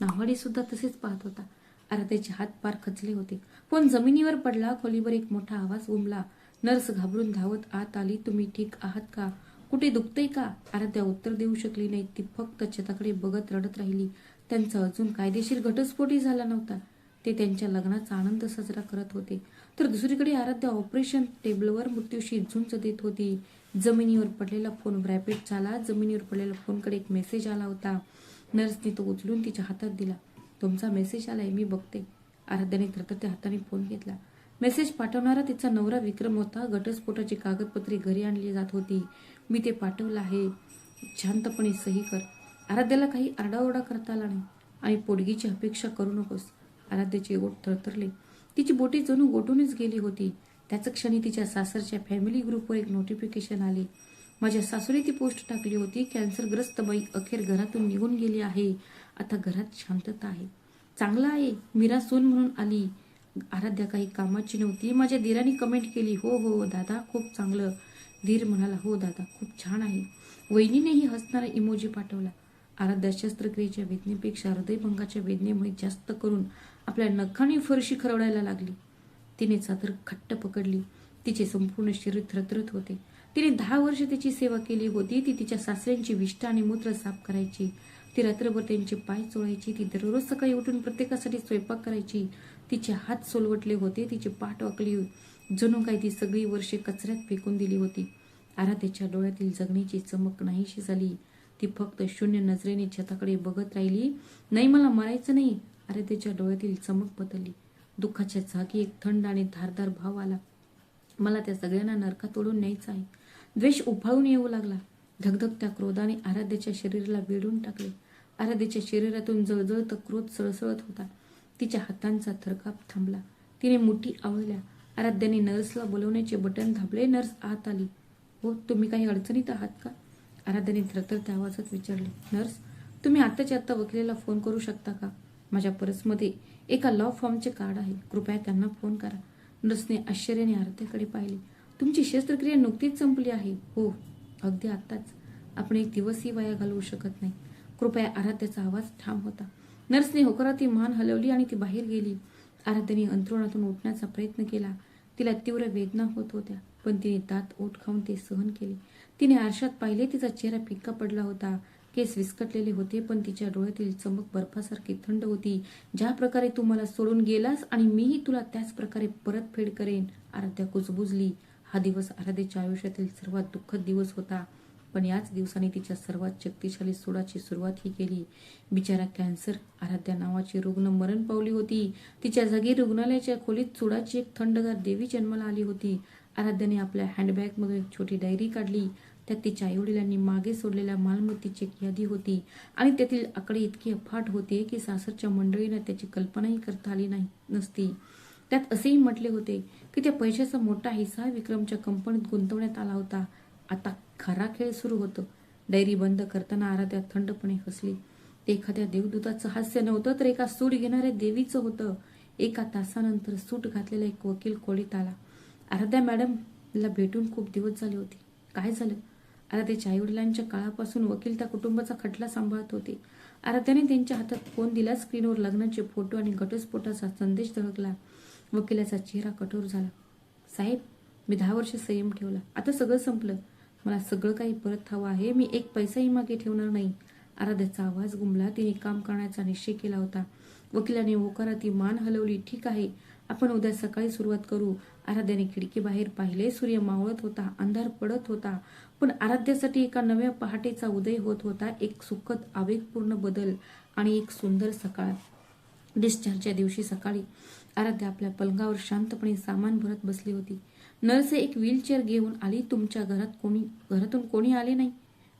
नावाडी सुद्धा तसेच पाहत होता. आराध्याचे हात पार खचले होते. फोन जमिनीवर पडला. खोलीवर एक मोठा आवाज घुमला. नर्स घाबरून धावत आत आली. तुम्ही ठीक आहात का? कुठे दुखतंय का? आराध्या उत्तर देऊ शकली नाही. ती फक्त छताकडे बघत रडत राहिली. त्यांचा अजून कायदेशीर घटस्फोटही झाला नव्हता. ते त्यांच्या लग्नाचा आनंद साजरा करत होते. तर दुसरीकडे आराध्या ऑपरेशन टेबलवर मृत्यूशी झुंज देत होती. जमिनीवर पडलेला फोन व्हायब्रेट झाला. जमिनीवर पडलेल्या फोनकडे एक मेसेज आला होता. नर्सने तो उचलून तिच्या हातात दिला. तुमचा मेसेज आलाय, मी बघते. आराध्याने थरथरत्या हाताने फोन घेतला. मेसेज पाठवणारा तिचा नवरा विक्रम होता. घटस्फोटाची कागदपत्रे घरी आणली जात होती. मी ते पाठवलं आहे, शांतपणे सही कर. आराध्याला काही आरडाओरडा करता आला नाही. आणि पोटगीची अपेक्षा करू नकोस. आराध्याचे ओठ थरथरले. तिची बोटे जणू गोटूनच गेली होती. त्याच क्षणी तिच्या सासरच्या फॅमिली ग्रुपवर एक नोटिफिकेशन आले. माझ्या सासूने ती पोस्ट टाकली होती. कॅन्सरग्रस्त बाई अखेर घरातून निघून गेली आहे. आता घरात शांतता आहे. चांगलं आहे. मीरा सून म्हणून आली. आराध्या काही कामाची नव्हती. माझ्या धीराने कमेंट केली. हो हो दादा, खूप चांगलं. धीर म्हणाला, हो दादा, खूप छान आहे. वहिनीनेही हसणारा इमोजी पाठवला. आराध्या शस्त्रक्रियेच्या वेदनेपेक्षा हृदयभंगाच्या वेदनेमुळे जास्त करून आपल्या नखाने फरशी खरवडायला लागली. तिने चादर घट्ट पकडली. तिचे संपूर्ण शरीर थरथरत होते. तिने 10 वर्ष त्याची सेवा केली होती. ती तिच्या सासऱ्यांची विष्ठा आणि मूत्र साफ करायची. ती रात्रभर त्यांचे पाय चोळायची. ती दररोज सकाळी उठून प्रत्येकासाठी स्वयंपाक करायची. तिचे हात सोलवटले होते. तिची पाठ वाकली. जणू काही ती सगळी वर्षे कचऱ्यात फेकून दिली होती. आराध्याच्या डोळ्यातील जगण्याची चमक नाहीशी झाली. ती फक्त शून्य नजरेने छताकडे बघत राहिली. नाही, मला मरायचं नाही. आराध्याच्या डोळ्यातील चमक बदलली. दुःखाच्या जागी एक थंड आणि धारदार भाव आला. मला त्या सगळ्यांना नरकात ओढून न्यायचं आहे. द्वेष उफाळून येऊ लागला. धगधगत्या क्रोधाने आराध्याच्या शरीराला वेढून टाकले. आराध्याच्या शरीरातून जळजळत क्रोध सळसळत होता. तिच्या हातांचा थरकाप थांबला. तिने मुठी आवळल्या. आराध्याने नर्सला बोलवण्याचे बटन दाबले. नर्स आत आली. हो, तुम्ही काही अडचणीत आहात का? आराध्याने थरथरत्या आवाजात विचारले. नर्स, तुम्ही आत्ताच्या आत्ता वकिलाला फोन करू शकता का? माझ्या पर्समध्ये एका लॉ फॉर्मचे कार्ड आहे. कृपया त्यांना फोन करा. नर्सने आश्चर्याने आराध्याकडे पाहिले. तुमची शस्त्रक्रिया नुकतीच संपली आहे. हो, अगदी आत्ताच. आपण एक दिवसही वाया घालवू शकत नाही. कृपया. आराध्याचा आवाज ठाम होता. नर्सने होकारार्थी मान हलवली आणि ती बाहेर गेली. आराध्याने अंथरुणातून उठण्याचा प्रयत्न केला. तिला तीव्र वेदना होत होत्या, पण तिने दात ओठ खाऊन ते सहन केले. तिने आरशात पाहिले. तिचा चेहरा फिक्का पडला होता. केस विस्कटलेले होते, पण तिच्या डोळ्यातील चमक बर्फासारखी थंड होती. ज्या प्रकारे तू मला सोडून गेलास आणि मीही तुला त्याच प्रकारे परतफेड करेन. आराध्या कुजबुजली. हा दिवस आराध्याच्या आयुष्यातील सर्वात दुःखद दिवस होता. पण याच दिवसाने तिच्या सर्वात शक्तिशाली सुडाची सुरुवातही केली. बिचारा कॅन्सर आराध्या नावाची रुग्ण मरण पावली होती. तिच्या जागी रुग्णालयाच्या खोलीत सुडाची एक थंडगार देवी जन्माला आली होती. आराध्याने आपल्या हँडबॅगमधून एक छोटी डायरी काढली. त्यात तिच्या आईवडिलांनी मागे सोडलेल्या मालमत्तेची एक यादी होती आणि त्यातील आकडे इतके अफाट होते की सासरच्या मंडळींना त्याची कल्पनाही करता आली नसती. त्यात असेही म्हटले होते की त्या पैशाचा मोठा हिस्सा विक्रमच्या कंपनीत गुंतवण्यात आला होता. आता खरा खेळ सुरू होतो. डायरी बंद करताना आराध्या थंडपणे हसली. ते एखाद्या देवदूताचं हास्य नव्हतं, तर एका सूट घेणाऱ्या देवीचं होतं. 1 तासानंतर सूट घातलेला एक वकील खोलीत आला. आराध्या मॅडमला भेटून खूप दिवस झाले होते. काय झालं? आराध्याच्या आईवडिलांच्या काळापासून वकील त्या कुटुंबाचा खटला सांभाळत होते. आराध्याने त्यांच्या हातात फोन दिला. स्क्रीनवर लग्नाचे फोटो आणि घटस्फोटाचा संदेश झळकला. वकिलाचा चेहरा कठोर झाला. साहेब, मी 10 वर्ष संयम ठेवला. आता सगळं संपलं. मला सगळं काही परत हवं आहे. मी एक पैसाही मागे ठेवणार नाही. आराध्याचा आवाज घुमला. तिने काम करण्याचा निश्चय केला होता. वकिलाने होकारार्थी मान हलवली. ठीक आहे. आपण उद्या सकाळी सुरुवात करू. आराध्याने खिडकी बाहेर पाहिले. सूर्य मावळत होता, अंधार पडत होता, पण आराध्यासाठी एका नव्या पहाटेचा उदय होत होता. एक सुखद आवेगपूर्ण बदल आणि एक सुंदर सकाळ. डिस्चार्जच्या दिवशी सकाळी आराध्या आपल्या पलंगावर शांतपणे सामान भरत बसली होती. नर्स एक व्हीलचेअर घेऊन आली. तुमच्या घरातून कोणी आले नाही,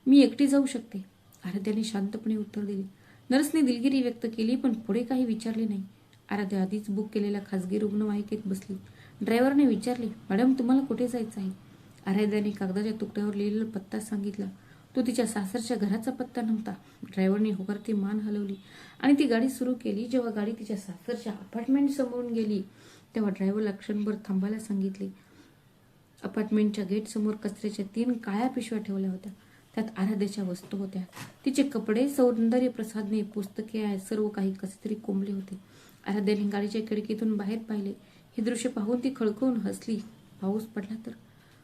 मी एकटी जाऊ शकते, आराध्याने शांतपणे उत्तर दिले. नर्सने दिलगिरी व्यक्त केली, पण पुढे काही विचारले नाही. आराध्या आधीच बुक केलेल्या खासगी रुग्णवाहिकेत बसली. ड्रायव्हरने विचारले, मॅडम तुम्हाला कुठे जायचं आहे? आराध्याने कागदाच्या तुकड्यावर लिहिलेला पत्ता सांगितला. तो तिच्या सासरच्या घराचा पत्ता नव्हता. ड्रायव्हरने होकारती मान हलवली आणि ती गाडी सुरू केली. जेव्हा गाडी तिच्या सासरच्या अपार्टमेंट समोरून गेली तेव्हा ड्रायव्हरला क्षणभर थांबायला सांगितले. अपार्टमेंटच्या गेट समोर कचऱ्याच्या 3 काळ्या पिशव्या ठेवल्या होत्या. त्यात आराध्याच्या वस्तू होत्या. तिचे कपडे, सौंदर्य प्रसाधने, पुस्तके, सर्व काही कसे तरी कोंबले होते. आराध्याने गाडीच्या खिडकीतून बाहेर पाहिले. हे दृश्य पाहून ती खळखळून हसली. पाऊस पडला तर?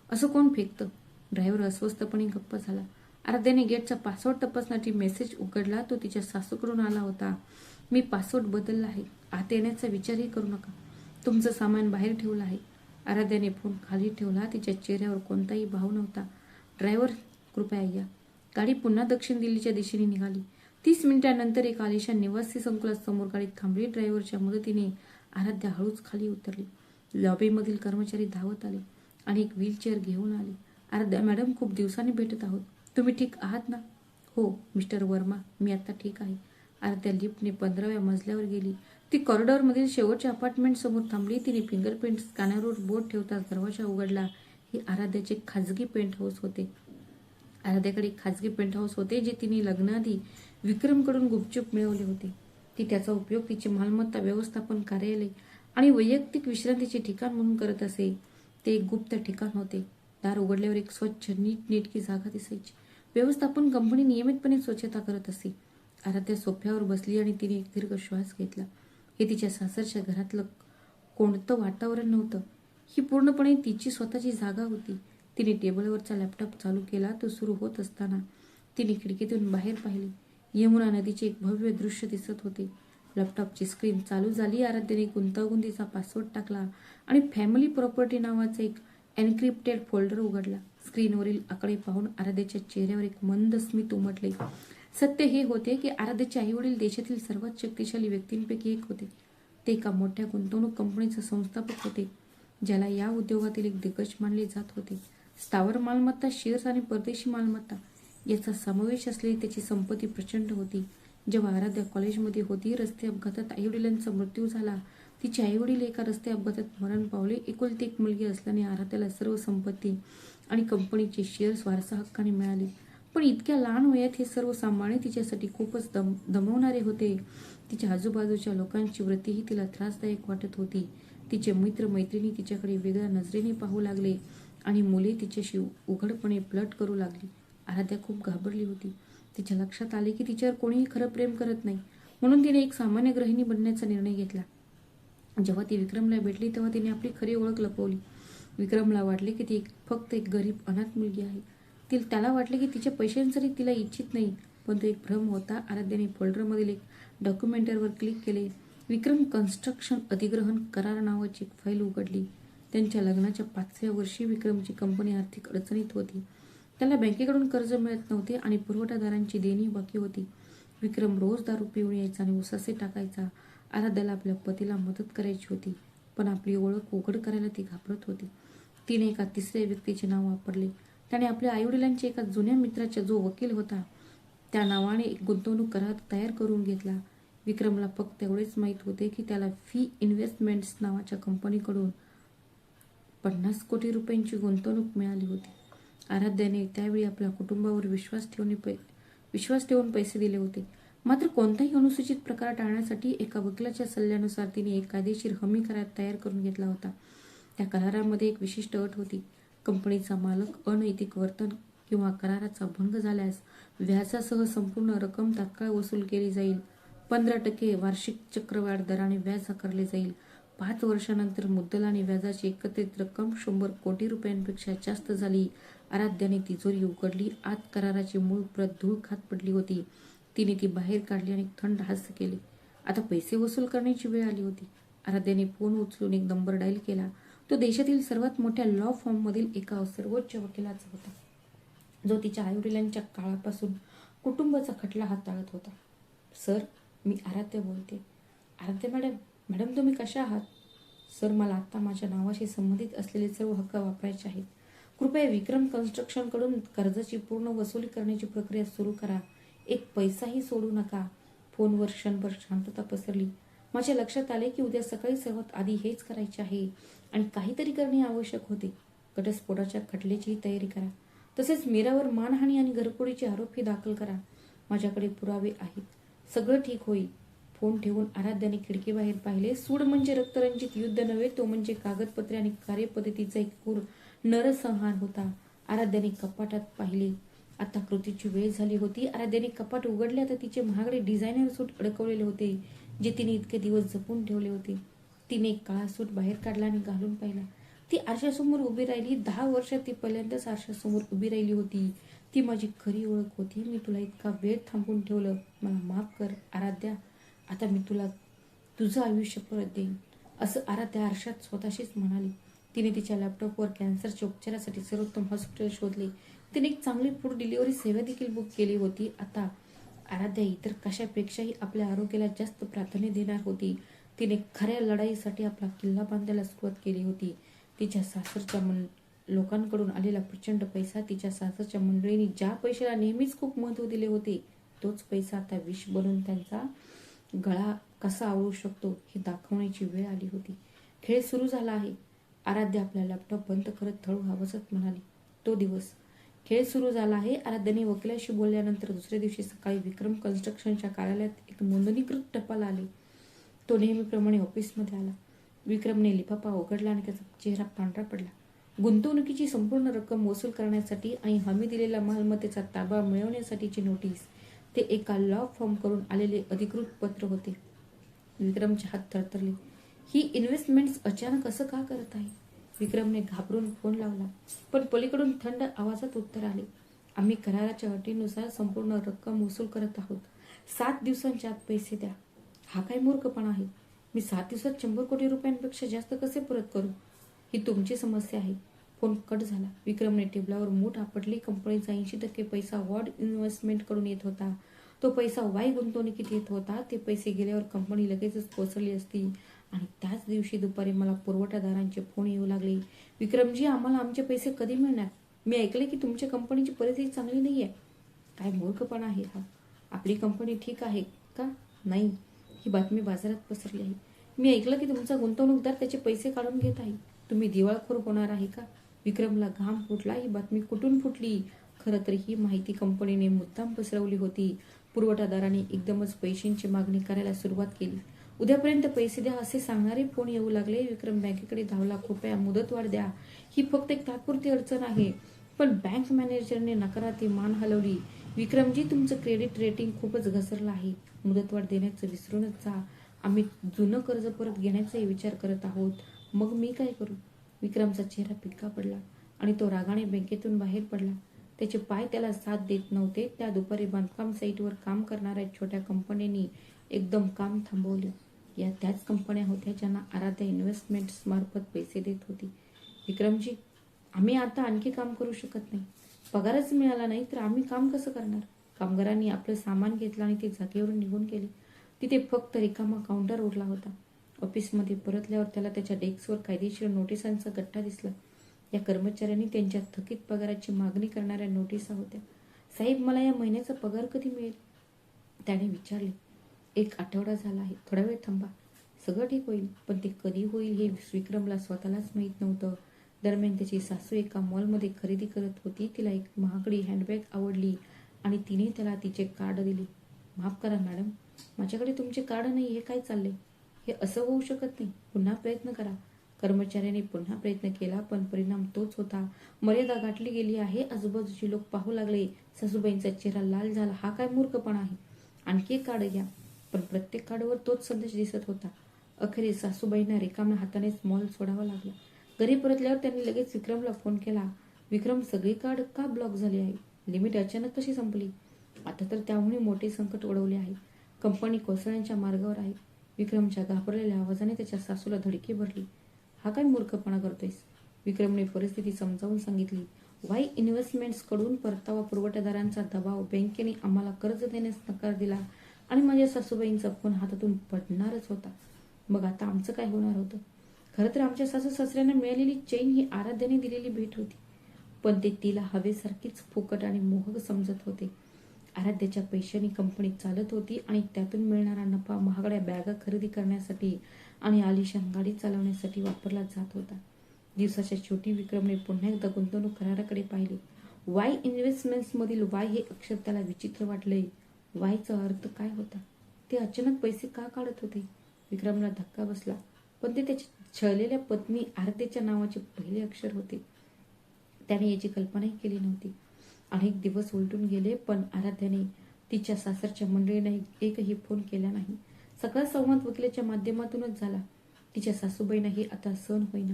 असं कोण फेकतं? ड्रायव्हर अस्वस्थपणे गप्प झाला. आराध्याने गेटचा पासवर्ड तपासण्यासाठी मेसेज उघडला. तो तिच्या सासूकडून आला होता. मी पासवर्ड बदलला आहे, आत येण्याचा विचारही करू नका, तुमचं सामान बाहेर ठेवलं आहे. आराध्याने फोन खाली ठेवला. तिच्या चेहऱ्यावर कोणताही भाव नव्हता. ड्रायव्हर कृपया या. गाडी पुन्हा दक्षिण दिल्लीच्या दिशेने निघाली. 30 मिनिटांनंतर एक आलिशान निवासी संकुलासमोर गाडी थांबली. ड्रायव्हरच्या मदतीने आराध्या हळूच खाली उतरली. लॉबीमधील कर्मचारी धावत आले आणि एक व्हीलचेअर घेऊन आले. आराध्या, मॅडम खूप दिवसांनी भेटत आहोत, तुम्ही ठीक आहात ना? हो मिस्टर वर्मा, मी आता ठीक आहे. आराध्या लिफ्टने 15व्या मजल्यावर गेली. ती कॉरिडॉरमधील शेवटच्या अपार्टमेंट समोर थांबली. तिने फिंगरप्रिंट स्कॅनरवर बोट ठेवताच दरवाजा उघडला. हे आराध्याचे खाजगी पेंट हाऊस होते. आराध्याकडे एक खाजगी पेंट हाऊस होते जे तिने लग्नाआधी विक्रमकडून गुपचूप मिळवले होते. ती त्याचा उपयोग तिची मालमत्ता व्यवस्थापन कार्यालय आणि वैयक्तिक विश्रांतीचे ठिकाण म्हणून करत असे. ते एक गुप्त ठिकाण होते. दार उघडल्यावर एक स्वच्छ नीटनेटकी जागा दिसायची. व्यवस्थापन कंपनी नियमितपणे स्वच्छता करत असे. आराध्या सोफ्यावर बसली आणि तिने एक दीर्घ श्वास घेतला. हे तिच्या सासरच्या घरातलं कोणतं वातावरण नव्हतं. ही पूर्णपणे तिची स्वतःची जागा होती. तिने टेबलवरचा लॅपटॉप चालू केला. तो सुरू होत असताना तिने खिडकीतून बाहेर पाहिले. यमुना नदीचे एक भव्य दृश्य दिसत होते. लॅपटॉपची स्क्रीन चालू झाली. आराध्याने गुंतागुंतीचा पासवर्ड टाकला आणि फॅमिली प्रॉपर्टी नावाचा एक एन्क्रिप्टेड फोल्डर उघडला. स्क्रीनवरील आकडे पाहून आराध्याच्या चेहऱ्यावर एक मंद स्मित उमटले. सत्य हे होते की आराध्याचे आईवडील देशातील सर्वात शक्तिशाली व्यक्तींपैकी एक होते. ते एका मोठ्या गुंतवणूक कंपनीचे संस्थापक होते, ज्याला या उद्योगातील एक दिग्गज मानले जात होते. स्थावर मालमत्ता, शेअर्स आणि परदेशी मालमत्ता याचा समावेश असलेली त्याची संपत्ती प्रचंड होती. जेव्हा आराध्या कॉलेजमध्ये होती, रस्ते अपघातात आईवडिलांचा मृत्यू झाला. तिचे आईवडील एका रस्ते अपघातात मरण पावले. एकुलती एक मुलगी असल्याने आराध्याला सर्व संपत्ती आणि कंपनीचे शेअर्स वारसा हक्काने मिळाले. पण इतक्या लहान वयात हे सर्व सांभाळणे तिच्यासाठी खूपच दमवणारे होते. तिच्या आजूबाजूच्या लोकांची वृत्तीही तिला त्रासदायक वाटत होती. तिचे मित्र मैत्रिणी तिच्याकडे वेगळ्या नजरेने पाहू लागले आणि मुले तिच्याशी उघडपणे फ्लर्ट करू लागली. आराध्या खूप घाबरली होती. तिच्या लक्षात आले की तिच्यावर कोणीही खरं प्रेम करत नाही. म्हणून तिने एक सामान्य गृहिणी बनण्याचा निर्णय घेतला. जेव्हा ती विक्रमला भेटली तेव्हा तिने आपली खरी ओळख लपवली. विक्रमला वाटले की ती फक्त एक गरीब अनाथ मुलगी आहे. त्याला वाटले की तिच्या पैशांसाठी तिला इच्छित नाही, पण तो एक भ्रम होता. आराध्याने फोल्डरमधील एक डॉक्युमेंटवर क्लिक केले. विक्रम कन्स्ट्रक्शन अधिग्रहण करार नावाची एक फाईल उघडली. त्यांच्या लग्नाच्या 5व्या वर्षी विक्रमची कंपनी आर्थिक अडचणीत होती. त्याला बँकेकडून कर्ज मिळत नव्हते आणि पुरवठादारांची देणी बाकी होती. विक्रम रोज दारू पिऊन यायचा आणि उसासे टाकायचा. आराध्याला आपल्या पतीला मदत करायची होती, पण आपली ओळख उघड करायला ती घाबरत होती. तिने एका तिसऱ्या व्यक्तीचे नाव वापरले. त्याने आपल्या आईवडिलांच्या एका जुन्या मित्राचा जो वकील होता त्या नावाने एक गुंतवणूक करार तयार करून घेतला. विक्रमला फक्त एवढेच माहीत होते की त्याला फी इन्व्हेस्टमेंट्स नावाच्या कंपनीकडून 50 कोटी रुपयांची गुंतवणूक मिळाली होती. आराध्याने त्यावेळी आपल्या कुटुंबावर विश्वास ठेवून पैसे दिले होते. मात्र कोणताही अनुसूचित प्रकार टाळण्यासाठी एका वकिलाच्या सल्ल्यानुसार तिने एक कायदेशीर हमी करार तयार करून घेतला होता. त्या करारामध्ये एक विशिष्ट अट होती. कंपनीचा मालक अनैतिक वर्तन किंवा कराराचा भंग झाल्यास व्याजासह संपूर्ण रक्कम तात्काळ वसूल केली जाईल. 15% वार्षिक चक्रवाढ दराने व्याज आकारले जाईल. 5 वर्षानंतर मुद्दल आणि व्याजाची एकत्रित रक्कम 100 कोटी रुपयांपेक्षा जास्त झाली. आराध्याने तिजोरी उघडली. आत कराराची मूळ प्रत धूळ खात पडली होती. तिने ती बाहेर काढली आणि थंड हास्य केले. आता पैसे वसूल करण्याची वेळ आली होती. आराध्याने फोन उचलून एक नंबर डायल केला. तो देशातील सर्वात मोठ्या लॉ फॉर्ममधील एका सर्वोच्च वकिलाचा होता, जो तिच्या आईवडिलांच्या काळापासून कुटुंबाचा खटला हाताळत होता. सर, मी आराध्या बोलते. आराध्या मॅडम. मॅडम, तुम्ही कशा आहात? सर, मला आता माझ्या नावाशी संबंधित असलेले सर्व हक्क वापरायचे आहेत. कृपया विक्रम कन्स्ट्रक्शनकडून कर्जाची पूर्ण वसुली करण्याची प्रक्रिया सुरू करा. एक पैसाही सोडू नका. फोनवर क्षणभर शांतता पसरली. माझ्या लक्षात आले की उद्या सकाळी सर्वात आधी हेच करायचे आहे आणि काहीतरी करणे आवश्यक होते. घटस्फोटाच्या खटल्याचीही तयारी करा. तसेच मीरावर मानहानी आणि घरफोडीचे आरोपही दाखल करा. माझ्याकडे पुरावे आहेत. सगळं ठीक होईल. फोन ठेवून आराध्याने खिडकीबाहेर पाहिले. सूड म्हणजे रक्तरंजित युद्ध नव्हे, तो म्हणजे कागदपत्रे आणि कार्यपद्धतीचा एक क्रूर नरसंहार होता. आराध्याने कपाटात पाहिले. आता कृतीची वेळ झाली होती. आराध्याने कपाट उघडले. आता तिचे महागडे डिझायनर सूट अडकवलेले होते, जे तिने इतके दिवस जपून ठेवले होते. तिने एक काळा सूट बाहेर काढला आणि घालून पाहिला. ती आरशासमोर उभी राहिली. 10 वर्षात ती पहिल्यांदाच आरशासमोर उभी राहिली होती. ती माझी खरी ओळख होती. मी तुला इतका वेळ थांबून ठेवलं. मला माफ कर आराध्या. आता मी तुला तुझं आयुष्य परत देईन, असं आराध्या आरशात स्वतःशीच म्हणाली. तिने तिच्या लॅपटॉपवर कॅन्सरच्या उपचारासाठी सर्वोत्तम हॉस्पिटल शोधले. तिने एक चांगली फूड डिलिव्हरी सेवा देखील बुक केली होती. आता आराध्या इतर कशापेक्षाही आपल्या आरोग्याला जास्त प्राधान्य देणार होती. तिने खऱ्या लढाईसाठी आपला किल्ला बांधायला सुरुवात केली होती. तिच्या सासरच्या लोकांकडून आलेला प्रचंड पैसा, तिच्या सासरच्या मंडळींनी ज्या पैशाला नेहमीच खूप महत्त्व दिले होते, तोच पैसा आता विष बनून त्यांचा गळा कसा आवळू शकतो हे दाखवण्याची वेळ आली होती. खेळ सुरू झाला आहे. आराध्या आपला लॅपटॉप बंद करत हळू आवाजात म्हणाली. तो दिवस. खेळ सुरू झाला आहे. आराध्याने वकिलाशी बोलल्यानंतर दुसऱ्या दिवशी सकाळी विक्रम कन्स्ट्रक्शनच्या कार्यालयात एक नोंदणीकृत टपाल आले. तो नेहमीप्रमाणे ऑफिसमध्ये आला. विक्रमने लिफाफा उघडला आणि त्याचा चेहरा पांढरा पडला. गुंतवणुकीची संपूर्ण रक्कम वसूल करण्यासाठी आणि हमी दिलेल्या मालमत्तेचा ताबा मिळवण्यासाठीची नोटीस. ते एका लॉ फर्म करून आलेले अधिकृत पत्र होते. विक्रमचे हात थरथरले. ही इन्व्हेस्टमेंट्स अचानक असं का करत आहे? विक्रमने घाबरून फोन लावला, पण पलीकडून थंड आवाजात उत्तर आले. आम्ही कराराच्या अटीनुसार संपूर्ण रक्कम वसूल करत आहोत. 7 दिवसांच्या आत पैसे द्या. हा काय मूर्खपणा आहे? मी 7 दिवसात 100 कोटी रुपयांपेक्षा जास्त कसे परत करू? ही तुमची समस्या आहे. फोन कट झाला. विक्रमने टेबलावर मूठ आपटली. कंपनीचा 80% पैसा वॉर्ड इन्व्हेस्टमेंट कडून येत होता. तो पैसा वाई गुंतवणुकीत येत होता. ते पैसे गेल्यावर कंपनी लगेचच कोसळली असती. आणि त्याच दिवशी दुपारी मला पुरवठादारांचे फोन येऊ लागले. विक्रमजी, आम्हाला आमचे पैसे कधी मिळणार? मी ऐकले की तुमच्या कंपनीची परिस्थिती चांगली नाहीये. काय मूर्खपणा आहे हा? आपली कंपनी ठीक आहे का? नाही. ही बातमी बाजारात पसरली आहे. मी ऐकलं की तुमचा गुंतवणूकदार त्याचे पैसे काढून घेत आहे. तुम्ही दिवाळखोर होणार आहे का? विक्रमला घाम फुटला. ही बातमी कुठून फुटली? खरं तर ही माहिती कंपनीने मुद्दाम पसरवली होती. पुरवठादारांनी एकदमच पैशांची मागणी करायला सुरुवात केली. उद्यापर्यंत पैसे द्या असे सांगणारे फोन येऊ लागले. विक्रम बँकेकडे धावला. कृपया मुदतवाढ द्या. ही फक्त एक तात्पुरती अडचण आहे. पण बँक मॅनेजरने नकारार्थी मान हलवली. विक्रमजी, तुमचं क्रेडिट रेटिंग खूपच घसरलं आहे. मुदतवाढ देण्याचं विसरूनच जा. आम्ही जुनं कर्ज परत घेण्याचाही विचार करत आहोत. मग मी काय करू? विक्रमचा चेहरा फिक्का पडला आणि तो रागाने बँकेतून बाहेर पडला. त्याचे पाय त्याला साथ देत नव्हते. त्या दुपारी बांधकाम साईटवर काम करणाऱ्या छोट्या कंपन्यांनी एकदम काम थांबवले. या त्याच कंपन्या होत्या ज्यांना आराध्या इन्व्हेस्टमेंट्स मार्फत पैसे देत होती. विक्रमजी, आम्ही आता आणखी काम करू शकत नाही. पगारच मिळाला नाही तर आम्ही काम कसं करणार? कामगारांनी आपलं सामान घेतलं आणि ते जागेवरून निघून गेले. तिथे फक्त रिकामा काउंटर उरला होता. ऑफिसमध्ये परतल्यावर त्याला त्याच्या डेस्कवर कायदेशीर नोटिसांचा गठ्ठा दिसला. या कर्मचाऱ्यांनी त्यांच्या थकीत पगाराची मागणी करणाऱ्या नोटिसा होत्या. साहेब, मला या महिन्याचा पगार कधी मिळेल? त्याने विचारले. 1 आठवडा झाला आहे. थोडा वेळ थांबा. सगळं ठीक होईल. पण ते कधी होईल हे विक्रमला स्वतःलाच माहीत नव्हतं. दरम्यान त्याची सासू एका मॉलमध्ये खरेदी करत होती. तिला एक महागडी हँडबॅग आवडली आणि तिने त्याला तिचे कार्ड दिले. माफ करा मॅडम, माझ्याकडे तुमचे कार्ड नाही. हे काय चाललंय? हे असं होऊ शकत नाही. पुन्हा प्रयत्न करा. कर्मचाऱ्याने पुन्हा प्रयत्न केला, पण परिणाम तोच होता. मर्यादा गाठली गेली आहे. आजूबाजूचे लोक पाहू लागले. सासूबाईंचा चेहरा लाल झाला. हा काय मूर्खपणा आहे? आणखी एक कार्ड घ्या. पण प्रत्येक कार्डवर तोच संदेश दिसत होता. अखेरीस सासूबाईंना रिकाम्या हातानेच मॉल सोडावा लागला. घरी परतल्यावर त्यांनी लगेच विक्रमला फोन केला. विक्रम, सगळी कार्ड का ब्लॉक झाली आहे? लिमिट अचानक कशी संपली? आता तर त्याहूनही मोठे संकट ओढवले आहे. कंपनी कोसळण्याच्या मार्गावर आहे. विक्रमच्या घाबरलेल्या आवाजाने त्याच्या सासूला धडकी भरली. हा काय मूर्खपणा करतोयस? विक्रमने परिस्थिती समजावून सांगितली. वाय इन्व्हेस्टमेंट्स कडून परतावा पुरवठादारांचा दबाव, बँकेने आम्हाला कर्ज देण्यास नकार दिला आणि माझ्या सासूबाईंचा फोन हातातून पडणारच होता. मग आता आमचं काय होणार होतं? खरं तर आमच्या सासू सासऱ्यांना मिळालेली चैन ही आराध्याने दिलेली भेट होती, पण ते तिला हवेसारखीच फुकट आणि मोहक समजत होते. आराध्याच्या पैशांनी कंपनी चालत होती आणि त्यातून मिळणारा नफा महागड्या बॅगा खरेदी करण्यासाठी आणि आलिशान गाडी चालवण्यासाठी वापरला जात होता. दिवसाच्या शेवटी विक्रमने पुन्हा एकदा गुंतवणूक कराराकडे पाहिले. वाय इन्व्हेस्टमेंट्स मधील वाय हे अक्षर त्याला विचित्र वाटले. वायचा अर्थ काय होता? ते अचानक पैसे का काढत होते? विक्रमला धक्का बसला, पण ते त्याच्या छळलेल्या पत्नी आराध्याच्या नावाचे पहिले अक्षर होते. त्याने याची कल्पनाही केली नव्हती. अनेक दिवस उलटून गेले, पण आराध्याने तिच्या सासरच्या मंडळींना एकही फोन केला नाही. सगळा संवाद वकिलाच्या माध्यमातूनच झाला. तिच्या सासूबाईंनाही आता सहन होईना,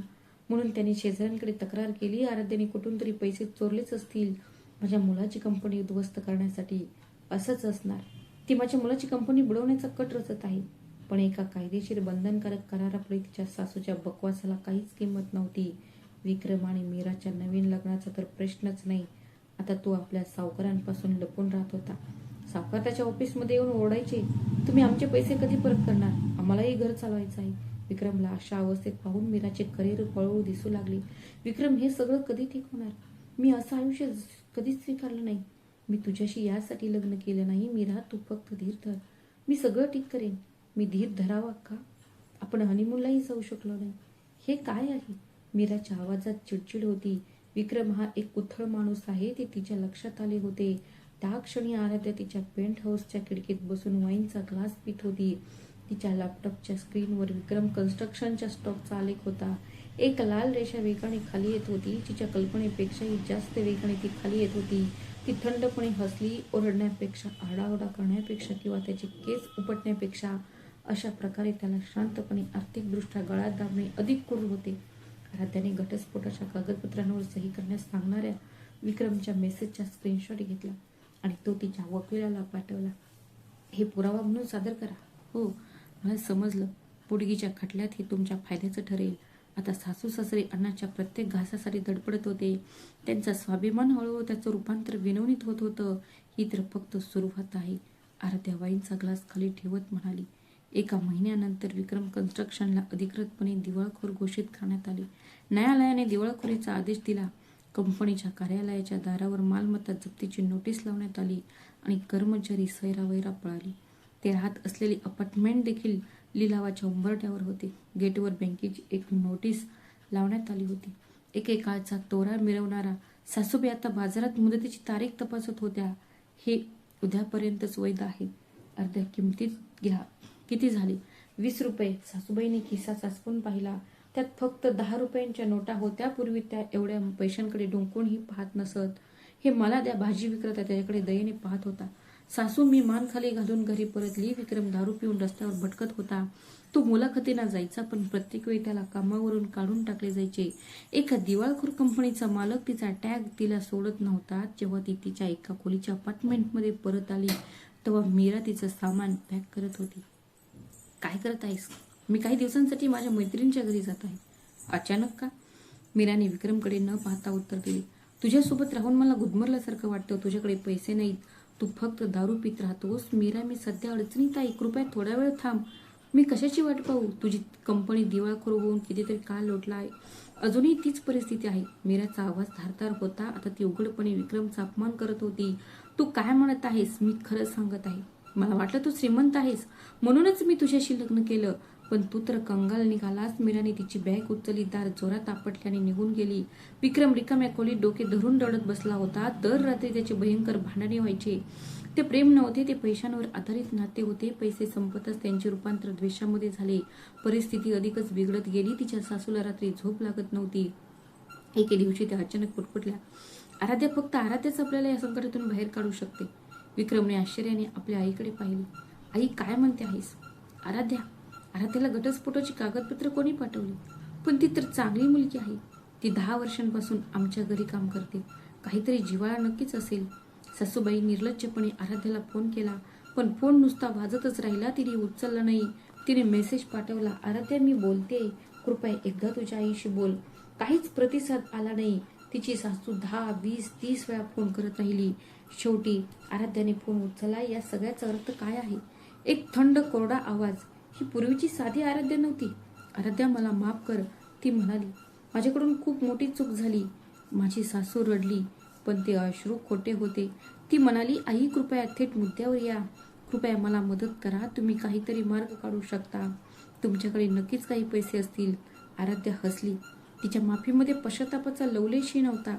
म्हणून त्यांनी शेजाऱ्यांकडे तक्रार केली. आराध्याने कुठून तरी पैसे चोरलेच असतील माझ्या मुलाची कंपनी उद्ध्वस्त करण्यासाठी. असंच असणार. ती माझ्या मुलाची कंपनी बुडवण्याचा कट रचत आहे. पण एका कायदेशीर बंधनकारक करारापुढे तिच्या सासूच्या बकवासाला काहीच किंमत नव्हती. विक्रम आणि मीराच्या नवीन लग्नाचा तर प्रश्नच नाही. आता तो आपल्या सावकारांपासून लपून राहत होता. सावकार त्याच्या ऑफिसमध्ये येऊन ओरडायचे, तुम्ही आमचे पैसे कधी परत करणार? आम्हालाही घर चालवायचं आहे. विक्रमला अशा अवस्थेत पाहून मीराचे करिअर पळवू दिसू लागले. विक्रम, हे सगळं कधी ठीक होणार? मी असं आयुष्य कधीच स्वीकारलं नाही. मी तुझ्याशी यासाठी लग्न केलं नाही मीरा, तू फक्त धीर धर. मी सगळं ठीक करेन. मी धीर धरावा का? आपण हनीमूनलाही जाऊ शकलो नाही. हे काय आहे? मीराच्या आवाजात चिडचिड होती. विक्रम हा एक उथळ माणूस आहे ते तिच्या लक्षात आले होते. त्या क्षणी आराध्या तिच्या पेंट हाऊसच्या खिडकीत बसून वाईनचा ग्लास पित होती. तिच्या लॅपटॉपच्या स्क्रीनवर विक्रम कन्स्ट्रक्शनच्या स्टॉकचा आलेख होता. एक लाल रेषा वेगाने खाली येत होती. तिच्या कल्पनेपेक्षाही जास्त वेगाने ती खाली येत होती. ती थंडपणे हसली. ओरडण्यापेक्षा, आरडाओरडा करण्यापेक्षा किंवा त्याचे केस उपटण्यापेक्षा अशा प्रकारे त्याला शांतपणे आर्थिकदृष्ट्या गळ्यात दाबणे अधिक क्रूर होते. आराध्याने घटस्फोटाच्या कागदपत्रांवर सही करण्यास सांगणाऱ्या विक्रमच्या मेसेजचा स्क्रीनशॉट घेतला आणि तो तिच्या वकिलाला पाठवला. हे पुरावा म्हणून सादर करा. हो, मला समजलं. पुडगीच्या खटल्यात हे तुमच्या फायद्याचं ठरेल. आता सासू सासरे अन्नाच्या प्रत्येक घासासाठी धडपडत होते. त्यांचा स्वाभिमान हळूहळू त्याचं रूपांतर विनवणीत होत होतं. ही तर फक्त सुरुवात आहे. आराध्या वाईनचा ग्लास खाली ठेवत म्हणाली. 1 महिन्यानंतर विक्रम कन्स्ट्रक्शनला अधिकृतपणे दिवाळखोर घोषित करण्यात आले. न्यायालयाने दिवाळखोरीचा आदेश दिला. कंपनीच्या कार्यालयाच्या दारावर मालमत्ता जप्तीची नोटीस लावण्यात आली आणि कर्मचारी सैरावैरा पळाली. ते राहत असलेली अपार्टमेंट देखील लिलावाच्या उंबरठ्यावर होते. गेटवर बँकेची एक नोटीस लावण्यात आली होती. एकेकाळचा तोरा मिरवणारा सासूबाई आता बाजारात मुदतीची तारीख तपासत होत्या. हे उद्यापर्यंतच वैध आहे. अर्ध्या किमतीत घ्या. किती झाले? 20 रुपये. सासूबाईंनी खिसा चाचपून पाहिला. त्यात फक्त 10 रुपयांच्या नोटा होत्या. पूर्वी त्या एवढ्या पैशांकडे डोंकूनही पाहत नसत. हे मला द्या. भाजी विक्रेता त्याच्याकडे दयेने पाहत होता. सासू, मी मान खाली घालून घरी परतली. विक्रम दारू पिऊन रस्त्यावर भटकत होता. तो मुलाखतींना जायचा, पण प्रत्येक वेळी त्याला कामावरून काढून टाकले जायचे. एका दिवाळखोर कंपनीचा मालक तिचा टॅग तिला सोडत नव्हता. जेव्हा ती तिच्या एका खोलीच्या अपार्टमेंटमध्ये परत आली तेव्हा मीरा तिचं सामान पॅक करत होती. काय करत आहेस? मी काही दिवसांसाठी माझ्या मैत्रिणीच्या घरी जात आहे. अचानक का? मीराने विक्रमकडे न पाहता उत्तर दिले. तुझ्यासोबत राहून मला गुदमरल्यासारखं वाटतं. तुझ्याकडे पैसे नाहीत. तू फक्त दारू पित राहतोस. मीरा, मी सध्या अडचणीत आहे. कृपया थोडा वेळ थांब. मी कशाची वाट पाहू? तुझी कंपनी दिवाळखोर होऊन कितीतरी काळ लोटला आहे. अजूनही तीच परिस्थिती आहे. मीराचा आवाज धारदार होता. आता ती उघडपणे विक्रमचा अपमान करत होती. तू काय म्हणत आहेस? मी खरं सांगत आहे. मला वाटलं तू श्रीमंत आहेस, म्हणूनच मी तुझ्याशी लग्न केलं. पण तू तर कंगाल निघालास. मीराने तिची बॅग उचलली. दार जोरात आपटल्याने निघून गेली. विक्रम रिकाम्या खोलीत डोके धरून रडत बसला होता. दर रात्री त्याचे भयंकर भांडणे व्हायचे. ते प्रेम नव्हते, ते पैशांवर आधारित नाते होते. पैसे संपतच त्यांचे रूपांतर द्वेषामध्ये झाले. परिस्थिती अधिकच बिघडत गेली. तिच्या सासूला रात्री झोप लागत नव्हती. एके दिवशी त्या अचानक पुटपुटल्या. आराध्या, फक्त आराध्याच आपल्याला या संकटातून बाहेर काढू शकते. विक्रमने आश्चर्याने आपल्या आईकडे पाहिले. आई, काय म्हणते आहेस? आराध्याला घटस्फोटाची कागदपत्र कोणी पाठवली? पण ती तर चांगली मुलगी आहे. ती 10 वर्षांपासून आमच्या घरी काम करते. काहीतरी जिव्हाळा नक्कीच असेल. सासूबाई निर्लज्जपणे आराध्याला फोन केला, पण फोन नुसता वाजतच राहिला. तिने उचलला नाही. तिने मेसेज पाठवला, आराध्या मी बोलते, कृपया एकदा तुझ्या आईशी बोल. काहीच प्रतिसाद आला नाही. तिची सासू 10, 20, 30 वेळा फोन करत राहिली. शेवटी आराध्याने फोन उचलला. या सगळ्याचा अर्थ काय आहे? एक थंड कोरडा आवाज. ही पूर्वीची साधी आराध्या नव्हती. आराध्या मला माफ कर, ती म्हणाली. माझ्याकडून खूप मोठी चूक झाली. माझी सासू रडली, पण ते अश्रू खोटे होते. ती म्हणाली, आई कृपया थेट मुद्द्यावर या. कृपया मला मदत करा. तुम्ही काहीतरी मार्ग काढू शकता. तुमच्याकडे नक्कीच काही पैसे असतील. आराध्या हसली. तिच्या माफीमध्ये पश्चातापाचा लवलेशही नव्हता.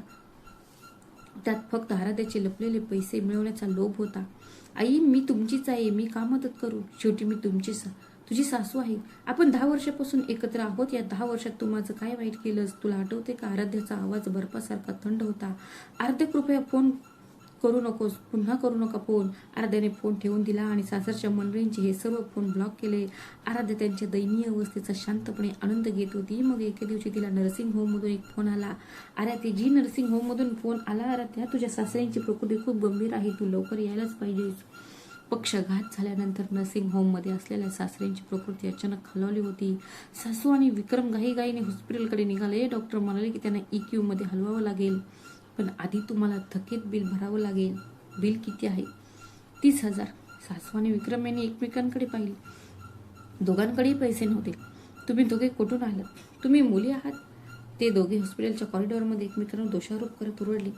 त्यात फक्त आराध्याचे लपलेले पैसे मिळवण्याचा लोभ होता. आई मी तुमचीच आहे. मी का मदत करू? शेवटी मी तुझी सासू आहे. आपण 10 वर्षापासून एकत्र आहोत. या 10 वर्षात तू माझं काय वाईट केलंस? तुला आठवते का? आराध्याचा आवाज बर्फासारखा थंड होता. आराध्या कृपया फोन करू नकोस. पुन्हा करू नका फोन. आराध्याने फोन ठेवून दिला आणि सासरच्या मंडळींचे हे सर्व फोन ब्लॉक केले. आराध्या त्यांच्या दयनीय अवस्थेचा शांतपणे आनंद घेत होती. मग एके दिवशी तिला नर्सिंग होममधून एक फोन आला. आराध्याजी नर्सिंग होममधून फोन आला. आराध्या तुझ्या सासऱ्यांची प्रकृती खूप गंभीर आहे. तू लवकर यायलाच पाहिजेस. पक्षघात झाल्यानंतर नर्सिंग होममध्ये असलेल्या सासऱ्यांची प्रकृती अचानक खालावली होती. सासू आणि विक्रम घाईघाईने हॉस्पिटलकडे निघाले. डॉक्टर म्हणाले की त्यांना EQ मध्ये हलवावं लागेल, पण आधी तुम्हाला थकीत बिल भरावं लागेल. बिल किती आहे? 30,000. सासू आणि विक्रम यांनी एकमेकांकडे पाहिले. दोघांकडेही पैसे नव्हते. तुम्ही दोघे कुठून आलात? तुम्ही मुली आहात? ते दोघे हॉस्पिटलच्या कॉरिडॉरमध्ये एकमेकांवर दोषारोप करत ओरडले.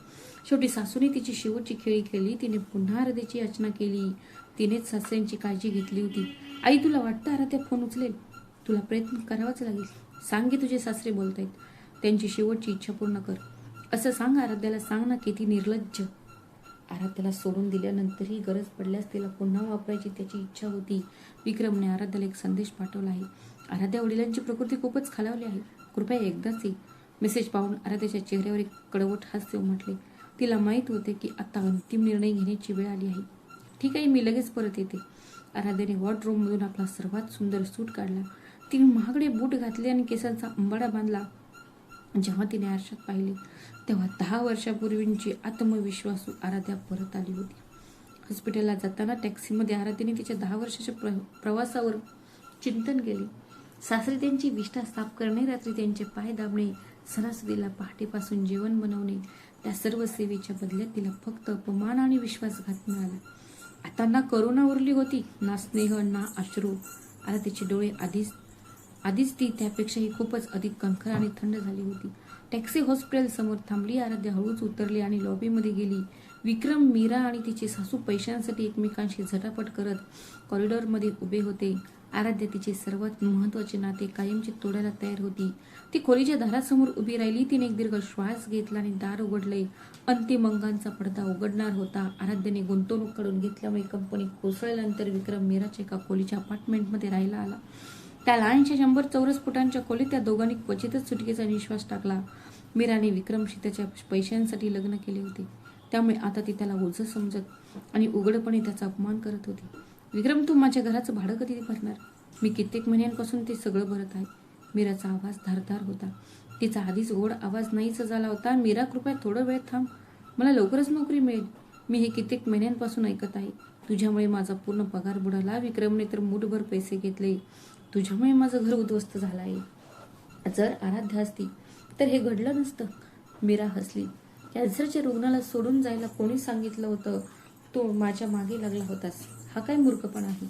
शेवटी सासूने तिची शेवटची खेळी खेळली. तिने पुन्हा आराध्याची याचना केली. तिनेच सासऱ्यांची काळजी घेतली होती. आई तुला वाटतं आराध्या फोन उचलेल? तुला प्रयत्न करावाच लागेल. सांग की तुझे सासरे बोलतायत. त्यांची शेवटची इच्छा पूर्ण कर. असं सांग आराध्याला. सांग ना किती निर्लज्ज. आराध्याला सोडून दिल्यानंतरही गरज पडल्यास तिला पुन्हा वापरायची त्याची इच्छा होती. विक्रमने आराध्याला एक संदेश पाठवला आहे. आराध्या वडिलांची प्रकृती खूपच खालावली आहे. कृपया एकदाच ये. मेसेज पाहून आराध्याच्या चेहऱ्यावर एक कडवट हास्य उमटले. तिला माहीत होते की आता अंतिम निर्णय घेण्याची वेळ आली आहे. ठीक आहे, मी लगेच परत येते. आराध्याने वॉर्डरोबमधून आपला सर्वात सुंदर सूट काढला. तिने महागडे बूट घातले आणि केसांचा अंबाडा बांधला. जेव्हा तिने आरशात पाहिले तेव्हा 10 वर्षापूर्वींची आत्मविश्वासू आराध्या परत आली होती. हॉस्पिटलला जाताना टॅक्सीमध्ये आराध्याने तिच्या 10 वर्षाच्या प्रवासावर चिंतन केले. सासरी त्यांची विष्ठा साफ करणे, रात्री त्यांचे पाय दाबणे, सणासुदीला पहाटेपासून जेवण बनवणे, त्या सर्व सेवेच्या बदल्यात तिला फक्त अपमान आणि विश्वासघात मिळाला. आता ना करुणा उरली होती, ना स्नेह, ना अश्रू. आराध्याचे डोळे आधीच ती त्यापेक्षाही खूपच अधिक कणखर आणि थंड झाली होती. टॅक्सी हॉस्पिटल समोर थांबली. आराध्या हळूच उतरली आणि लॉबीमध्ये गेली. विक्रम, मीरा आणि तिची सासू पैशांसाठी एकमेकांशी झटापट करत कॉरिडॉरमध्ये उभे होते. आराध्या तिचे सर्वात महत्वाचे नाते कायमचे तोडायला तयार होती. ती खोलीच्या दारासमोर उभी राहिली. तिने एक दीर्घ श्वास घेतला आणि दार उघडले. अंतिम अंगांचा पडदा उघडणार होता. आराध्याने गुंतवणूक करून घेतल्यामुळे कंपनी कोसळल्यानंतर विक्रम मीराच्या एका खोलीच्या अपार्टमेंटमध्ये राहायला आला. त्या लहानशा 100 चौरस फुटांच्या खोलीत त्या दोघांनी क्वचितच सुटकेचा निश्वास टाकला. मीराने विक्रमशी त्याच्या पैशांसाठी लग्न केले होते, त्यामुळे आता ती त्याला ओझं समजत आणि उघडपणे त्याचा अपमान करत होती. विक्रम, तू माझ्या घराचं भाडं कधी भरणार? मी कित्येक महिन्यांपासून ते सगळं भरत आहे. मीराचा आवाज धारदार होता. तिचा आधीच गोड आवाज नाहीच झाला होता. मीरा, कृपया थोडं वेळ थांब. मला लवकरच नोकरी मिळेल. मी हे कित्येक महिन्यांपासून ऐकत आहे. तुझ्यामुळे माझा पूर्ण पगार बुडाला. विक्रमने तर मूठभर पैसे घेतले. तुझ्यामुळे माझं घर उद्ध्वस्त झालं आहे. जर आराध्या असती तर हे घडलं नसतं. मीरा हसली. कॅन्सरच्या रुग्णाला सोडून जायला कोणी सांगितलं होतं? तू माझ्या मागे लागला होतास. हा काय मूर्खपणा आहे?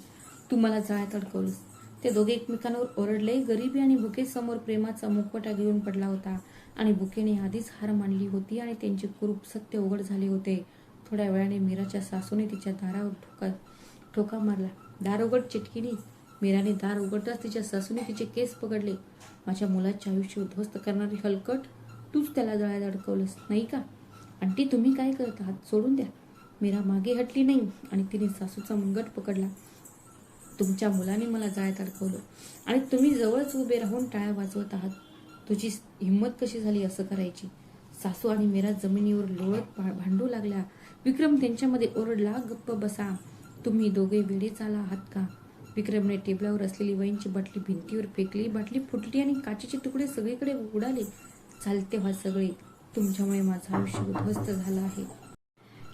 तू मला जाळ्यात अडकवलंस. ते दोघे एकमेकांवर ओरडले. गरिबी आणि भुकेसमोर प्रेमाचा मुखवटा घेऊन पडला होता आणि भुकेने आधीच हार मानली होती आणि त्यांचे कुरूप सत्य उघड झाले होते. थोड्या वेळाने मीराच्या सासूने तिच्या दारावर ठोका मारला. दार उघड चिटकिनी. मीराने दार उघडताच तिच्या सासूने तिचे केस पकडले. माझ्या मुलाचे आयुष्य उद्ध्वस्त करणारी हलकट, तूच त्याला जाळ्यात अडकवलंस नाही का? आंटी, तुम्ही काय करत आहात? सोडून द्या. मीरा मागे हटली नाही आणि तिने सासूचा मुंगट पकडला. तुमच्या मुलाने मला जाळ्यात अडकवलं आणि तुम्ही जवळच उभे राहून टाळ्या वाजवत आहात. तुझी हिंमत कशी झाली असं करायची? सासू आणि मीरा जमिनीवर लोळत भांडू लागल्या. विक्रम त्यांच्यामध्ये ओरडला, गप्प बसा. तुम्ही दोघे वेडे चाला आहात का? विक्रमने टेबलावर असलेली वाईनची बाटली भिंतीवर फेकली. बाटली फुटली आणि काचेचे तुकडे सगळीकडे उडाले. चालते व्हा सगळे. तुमच्यामुळे माझं आयुष्य उद्ध्वस्त झालं आहे.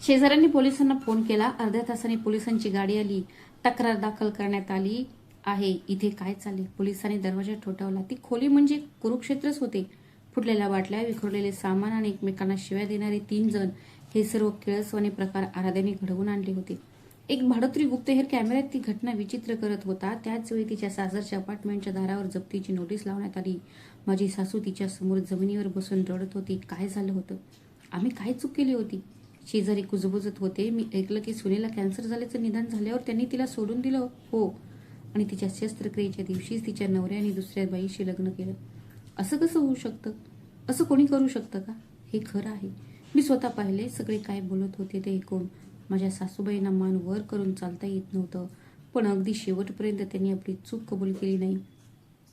शेजाऱ्यांनी पोलिसांना फोन केला. अर्ध्या तासाने पोलिसांची गाडी आली. तक्रार दाखल करण्यात आली. आहे इथे काय चालले? पोलिसांनी दरवाजा ठोठावला. ती खोली म्हणजे कुरुक्षेत्रच होते. फुटलेल्या बाटल्या, विखुरलेले सामान आणि एकमेकांना शिव्या देणारे 3 जण, हे सर्व किळसवाणे प्रकार आराध्याने घडवून आणले होते. एक भाडोत्री गुप्तहेर कॅमेऱ्यात ती घटना विचित्र करत होता. त्याच वेळी तिच्या सासरच्या अपार्टमेंटच्या दारावर जप्तीची नोटीस लावण्यात आली. माझी सासू तिच्या समोर जमिनीवर बसून रडत होती. काय झालं होतं? आम्ही काय चूक केली होती? शेजारी कुजबुजत होते. मी ऐकलं की सुनेला कॅन्सर झाल्याचं निदान झाल्यावर त्यांनी तिला सोडून दिलं. हो, आणि तिच्या शस्त्रक्रियेच्या दिवशीच तिच्या नवऱ्याने दुसऱ्या बाईशी लग्न केलं. असं कसं होऊ शकतं? असं कोणी करू शकतं का? हे खरं आहे. मी स्वतः पाहिले. सगळे काय बोलत होते ते ऐकून माझ्या सासूबाईंना मान वर करून चालता येत नव्हतं. पण अगदी शेवटपर्यंत त्यांनी आपली चूक कबूल केली नाही.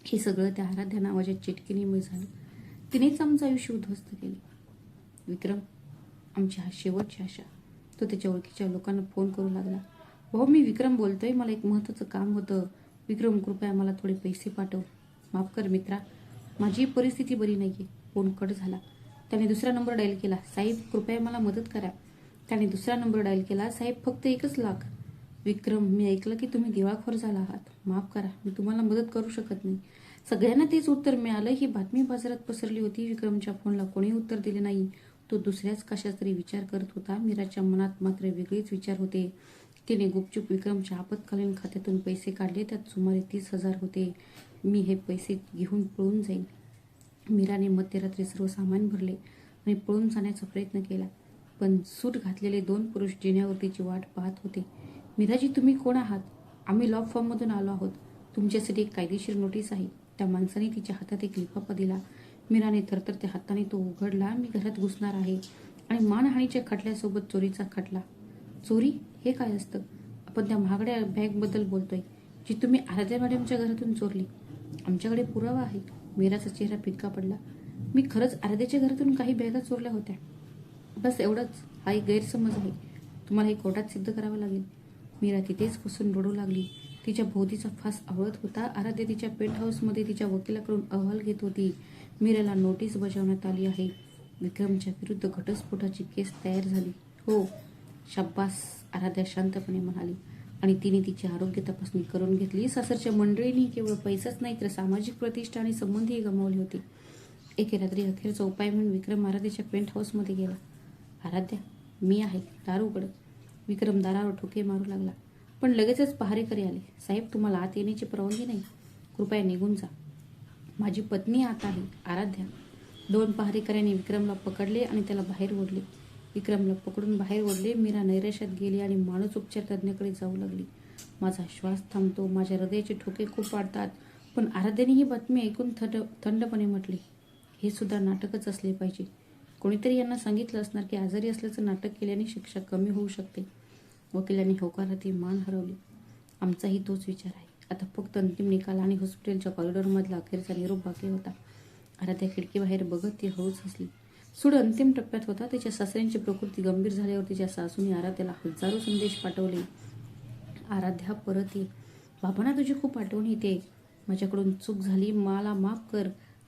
हे सगळं त्या आराध्या नावाच्या चिटकीनेमुळे झालं. तिनेच आमचं आयुष्य उद्ध्वस्त केलं. विक्रम, आमची हा शेवटची आशा. तो त्याच्या ओळखीच्या लोकांना फोन करू लागला. भाऊ, मी विक्रम बोलतोय. मला एक महत्त्वाचं काम होतं. विक्रम, कृपया मला थोडे पैसे पाठव. माफ कर मित्रा, माझी परिस्थिती बरी नाहीये. फोन कट झाला. त्याने दुसरा नंबर डायल केला. साहेब, कृपया मला मदत करा. त्याने दुसरा नंबर डायल केला. साहेब, फक्त 1,00,000. विक्रम, मी ऐकलं की तुम्ही दिवाळखोर झाला आहात. माफ करा, मी तुम्हाला मदत करू शकत नाही. सगळ्यांना तेच उत्तर मिळालं. ही बातमी बाजारात पसरली होती. विक्रमच्या फोनला कोणी उत्तर दिले नाही. तो दुसऱ्याच कशा तरी विचार करत होता. मीराच्या मनात मात्र वेगळेच विचार होते. तिने गुपचूप विक्रमच्या आपत्कालीन खात्यातून पैसे काढले. त्यात सुमारे 30,000 होते. मी हे पैसे घेऊन पळून जाईन. मीराने मध्यरात्री सर्व सामान भरले आणि पळून जाण्याचा प्रयत्न केला. पण सूट घातलेले 2 पुरुष जिन्यावर तिची वाट पाहत होते. मीराजी, तुम्ही कोण आहात? आम्ही लॉ फॉर्ममधून आलो आहोत. तुमच्यासाठी एक कायदेशीर नोटीस आहे. त्या माणसाने तिच्या हातात एक लिफाफा दिला. मीराने थरथरत्या हाताने तो उघडला. मी घरात घुसणार आहे आणि मानहानीच्या खटल्यासोबत चोरीचा खटला. चोरी? हे काय असतं? आपण त्या महागड्या बॅगबद्दल बोलतोय, जी तुम्ही आराध्या मॅडमच्या घरातून चोरली. आमच्याकडे पुरावा आहे. मीराचा चेहरा फिक्का पडला. मी खरंच आराध्याच्या घरातून काही बॅगा चोरल्या होत्या. बस एवढंच. हा एक गैरसमज आहे. तुम्हाला हे कोर्टात सिद्ध करावं लागेल. मीरा तिथेच बसून रडू लागली. तिच्या भोवतीचा फास आवळत होता. आराध्या तिच्या पेंट हाऊसमध्ये तिच्या वकिलाकडून अहवाल घेत होती. मीराला नोटीस बजावण्यात आली आहे. विक्रमच्या विरुद्ध घटस्फोटाची केस तयार झाली. हो, शाब्बास, आराध्या शांतपणे म्हणाली. आणि तिने तिची आरोग्य तपासणी करून घेतली. सासरच्या मंडळींनी केवळ पैसाच नाही तर सामाजिक प्रतिष्ठा आणि संबंधही गमावले होते. एके रात्री अखेरचा उपाय म्हणून विक्रम आराध्याच्या पेंट हाऊसमध्ये गेला. आराध्या, मी आहे, दार उघड. विक्रम दारावर ठोके मारू लागला. पण लगेचच पहारेकरी आले. साहेब, तुम्हाला आत येण्याची परवानगी नाही. कृपया निघून जा. माझी पत्नी आत आहे. आराध्या. 2 पहारेकऱ्यांनी विक्रमला पकडले आणि त्याला बाहेर ओढले. विक्रमला पकडून बाहेर ओढले. मीरा नैराश्यात गेली आणि मानस उपचार तज्ञाकडे जाऊ लागली. माझा श्वास थांबतो. माझ्या हृदयाचे ठोके खूप वाढतात. पण आराध्याने ही बातमी ऐकून थंडपणे म्हटले, हे सुद्धा नाटकच असले पाहिजे. कोणीतरी यांना सांगितलं असणार की आजारी असल्याचं नाटक केल्याने शिक्षा कमी होऊ शकते. वकिलांनी होकारार्थी मान हरवली. आमचाही तोच विचार आहे. आता फक्त अंतिम निकाल आणि हॉस्पिटलच्या कॉरिडॉरमधला अखेरचा निरोप बाकी होता. आराध्या खिडकीबाहेर बघत ती हळूच हसली. सूड अंतिम टप्प्यात होता. तिच्या सासऱ्यांची प्रकृती गंभीर झाल्यावर तिच्या सासूने आराध्याला हजारो संदेश पाठवले. आराध्या, परत ये. बाबांना तुझी खूप आठवण येते. माझ्याकडून चूक झाली, मला माफ कर,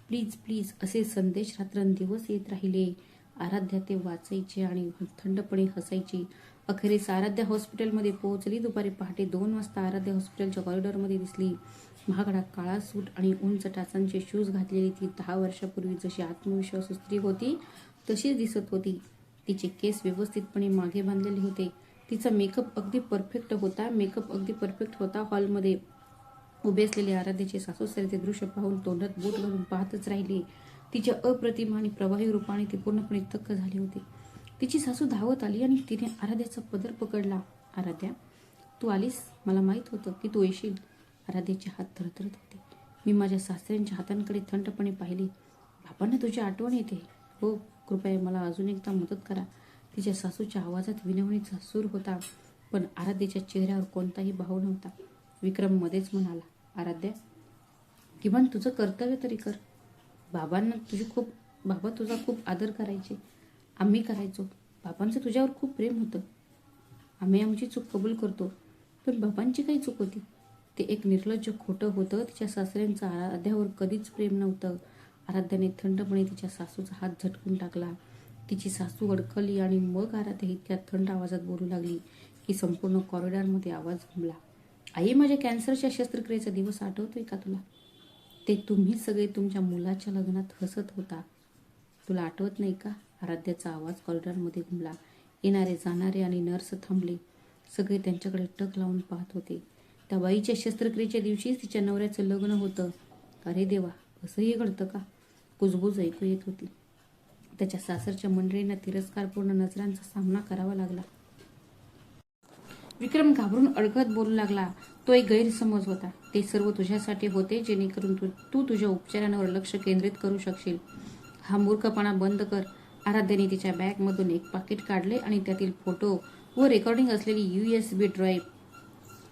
प्लीज प्लीज, असे संदेश रात्रंदिवस येत राहिले. आराध्या ते वाचायची आणि थंडपणे हसायची. अखेरीस आराध्या हॉस्पिटलमध्ये पोहोचली. दुपारी पहाटे 2 वाजता आराध्या हॉस्पिटलच्या कॉरिडॉरमध्ये दिसली. महागडा काळा सूट आणि उंच टाचांचे शूज घातलेली ती 10 वर्षापूर्वी जशी आत्मविश्वासू स्त्री होती तशीच दिसत होती. तिचे केस व्यवस्थितपणे मागे बांधलेले होते. तिचा मेकअप अगदी परफेक्ट होता. हॉलमध्ये उभे असलेले आराध्याचे सासूसारे ते दृश्य पाहून तोंडात बोट घालून पाहतच राहिले. तिच्या अप्रतिम आणि प्रवाही रूपाने ती पूर्णपणे थक्क झाली होती. तिची सासू धावत आली आणि तिने आराध्याचा पदर पकडला. आराध्या, तू आलीस? मला माहीत होतं की तू येशील. आराध्याचे हात थरथरत होते. मी माझ्या सासऱ्यांच्या हातांकडे थंडपणे पाहिले. बाबांना तुझी आठवण येते. हो, कृपया मला अजून एकदा मदत करा. तिच्या सासूच्या आवाजात विनवणीचा सूर होता. पण आराध्याच्या चेहऱ्यावर कोणताही भाव नव्हता. विक्रम मध्येच म्हणाला, आराध्या, किमान तुझं कर्तव्य तरी कर. बाबा तुझा खूप आदर करायचे. आम्ही करायचो. बाबांचं तुझ्यावर खूप प्रेम होतं. आम्ही आमची चूक कबूल करतो. पण बाबांची काही चूक होती. ते एक निर्लज्ज खोटं होतं. तिच्या सासऱ्यांचं आराध्यावर कधीच प्रेम नव्हतं. आराध्याने थंडपणे तिच्या सासूचा हात झटकून टाकला. तिची सासू अडकली आणि मग आराध्या इतक्या थंड आवाजात बोलू लागली की संपूर्ण कॉरिडॉरमध्ये आवाज घुमला. आई, माझ्या कॅन्सरच्या शस्त्रक्रियेचा दिवस आठवतोय का तुला? ते तुम्ही सगळे तुमच्या मुलाच्या लग्नात हसत होता. तुला आठवत नाही का? आराध्याचा आवाज कॉरिडॉरमध्ये घुमला. येणारे जाणारे आणि नर्स थांबले. सगळे त्यांच्याकडे टक लावून पाहत होते. त्या बाईच्या शस्त्रक्रियेच्या दिवशीच तिच्या नवऱ्याचं लग्न होतं. अरे देवा, असंही घडतं का? कुजबूज ऐकू येत होती. त्याच्या सासरच्या मंडळींना तिरस्कारपूर्ण नजरांचा सामना करावा लागला. विक्रम घाबरून अडकत बोलू लागला, तो एक गैरसमज होता. ते सर्व तुझ्यासाठी होते, जेणेकरून तू तुझ्या उपचारांवर लक्ष केंद्रित करू शकशील. हा मूर्खपणा बंद कर. आराध्याने तिच्या बॅगमधून एक पाकिट काढले आणि त्यातील फोटो व रेकॉर्डिंग असलेली USB ड्राईव्ह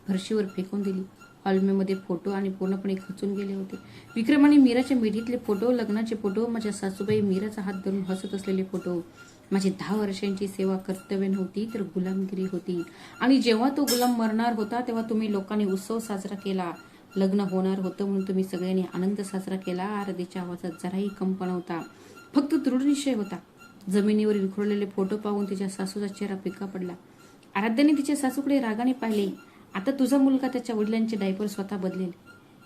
फरशीवर फेकून दिली. हॉलमध्ये फोटो आणि पूर्णपणे खचून गेले होते. विक्रम आणि मीराच्या मिठीतले फोटो, लग्नाचे फोटो, माझ्या सासूबाई मीराचा हात धरून हसत असलेले फोटो. माझी 10 वर्षांची सेवा कर्तव्य नव्हती तर गुलामगिरी होती. आणि जेव्हा तो गुलाम मरणार होता तेव्हा तुम्ही लोकांनी उत्सव साजरा केला. लग्न होणार होतं म्हणून तुम्ही सगळ्यांनी आनंद साजरा केला. आरतीच्या आवाजात जराही कंप नव्हता, फक्त दृढ निश्चय होता. जमिनीवर विखुरलेले फोटो पाहून तिच्या सासूचा चेहरा फिका पडला. आराध्याने तिच्या सासूकडे रागाने पाहिले. आता तुझा मुलगा त्याच्या वडिलांचे डायपर स्वतः बदलेल.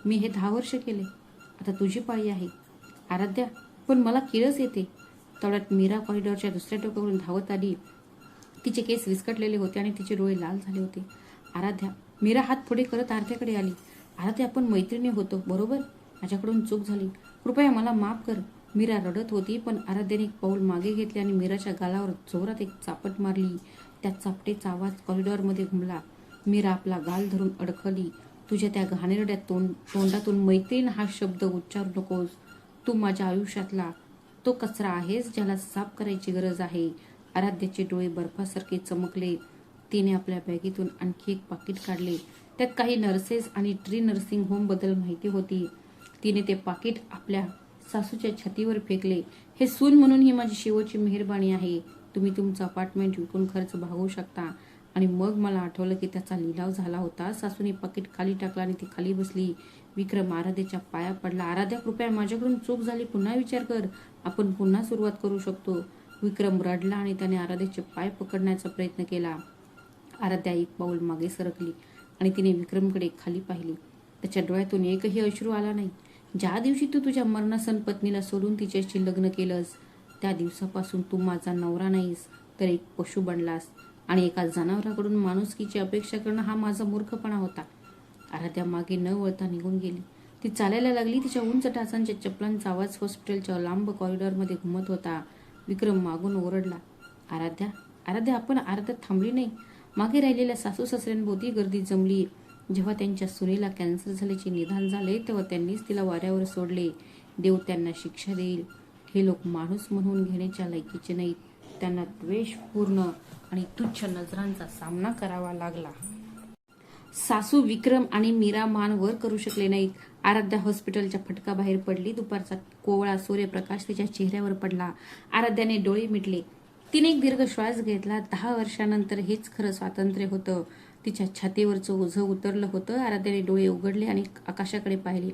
मी हे 10 वर्ष केले, आता तुझी पाळी आहे. आराध्या, पण मला किळस येते. तेवढ्यात मीरा कॉरिडॉरच्या दुसऱ्या टोकावरून धावत आली. तिचे केस विस्कटलेले होते आणि तिचे डोळे लाल झाले होते. आराध्या, मीरा हात पुढे करत आराध्याकडे आली. आराध्या, आपण मैत्रिणी होतो, बरोबर? माझ्याकडून चूक झाली, कृपया मला माफ कर. मीरा रडत होती, पण आराध्याने एक पाऊल मागे घेतले आणि मीराच्या गालावर जोरात एक चापट मारली. त्या चापटेचा आवाज कॉरिडॉरमध्ये घुमला. मीरा आपला गाल धरून अडखली. तुझ्या त्या घाणेरड्या तोंडातून मैत्रीण हा शब्द उच्चारू नकोस. तू माझ्या आयुष्यातला तो कचरा आहेस ज्याला साफ करायची गरज आहे. आराध्याचे डोळे बर्फासारखे चमकले. तिने आपल्या बॅगेतून आणखी एक पाकिट काढले. त्यात काही नर्सेस आणि ट्री नर्सिंग होम बद्दल माहिती होती. तिने ते पाकिट आपल्या सासूच्या छातीवर फेकले. हे सून म्हणून ही माझी शेवटची मेहरबानी आहे. तुम्ही तुमचं अपार्टमेंट विकून खर्च भागवू शकता. आणि मग मला आठवलं की त्याचा लिलाव झाला होता. सासूने पाकिट खाली टाकला आणि ती खाली बसली. विक्रम आराध्याच्या पाया पडला. आराध्या, कृपया माझ्याकडून चूक झाली, पुन्हा विचार कर. आपण पुन्हा सुरुवात करू शकतो. विक्रम रडला आणि त्याने आराध्याचे पाय पकडण्याचा प्रयत्न केला. आराध्या एक पाऊल मागे सरकली आणि तिने विक्रमकडे खाली पाहिली. त्याच्या डोळ्यातून एकही अश्रू आला नाही. ज्या दिवशी तू तुझ्या मरणासन पत्नीला सोडून तिच्याशी लग्न केलंस, त्या दिवसापासून तू माझा नवरा नाहीस तर एक पशु बनलास. आणि एका जनावराकडून माणुसकीची अपेक्षा करणं हा माझा मूर्खपणा होता. आराध्या मागे न वळता निघून गेली. ती चालायला लागली. तिच्या उंच टाचांच्या चपलांचा आवाज हॉस्पिटलच्या लांब कॉरिडॉरमध्ये घुमत होता. विक्रम मागून ओरडला, आराध्या, आराध्या. आपण आराध्या थांबली नाही. मागे राहिलेल्या सासू सासऱ्यांभोवती गर्दी जमली. जेव्हा त्यांच्या सुनेला कॅन्सर झाल्याचे निदान झाले तेव्हा त्यांनीच तिला वाऱ्यावर सोडले. देव त्यांना शिक्षा देईल. हे लोक माणूस म्हणून घेण्याच्या लायकीचे नाहीत. त्यांना द्वेषपूर्ण आणि तुच्छ नजरांचा सामना करावा लागला. सासू, विक्रम आणि मीरा मान वर करू शकले नाहीत. आराध्या हॉस्पिटलच्या फटकाबाहेर पडली. दुपारचा कोवळा सूर्यप्रकाश तिच्या चेहऱ्यावर पडला. आराध्याने डोळे मिटले. तिने एक दीर्घ श्वास घेतला. 10 वर्षानंतर हेच खरं स्वातंत्र्य होतं. तिच्या छातीवरचं ओझं उतरलं होतं. आराध्याने डोळे उघडले आणि आकाशाकडे पाहिले.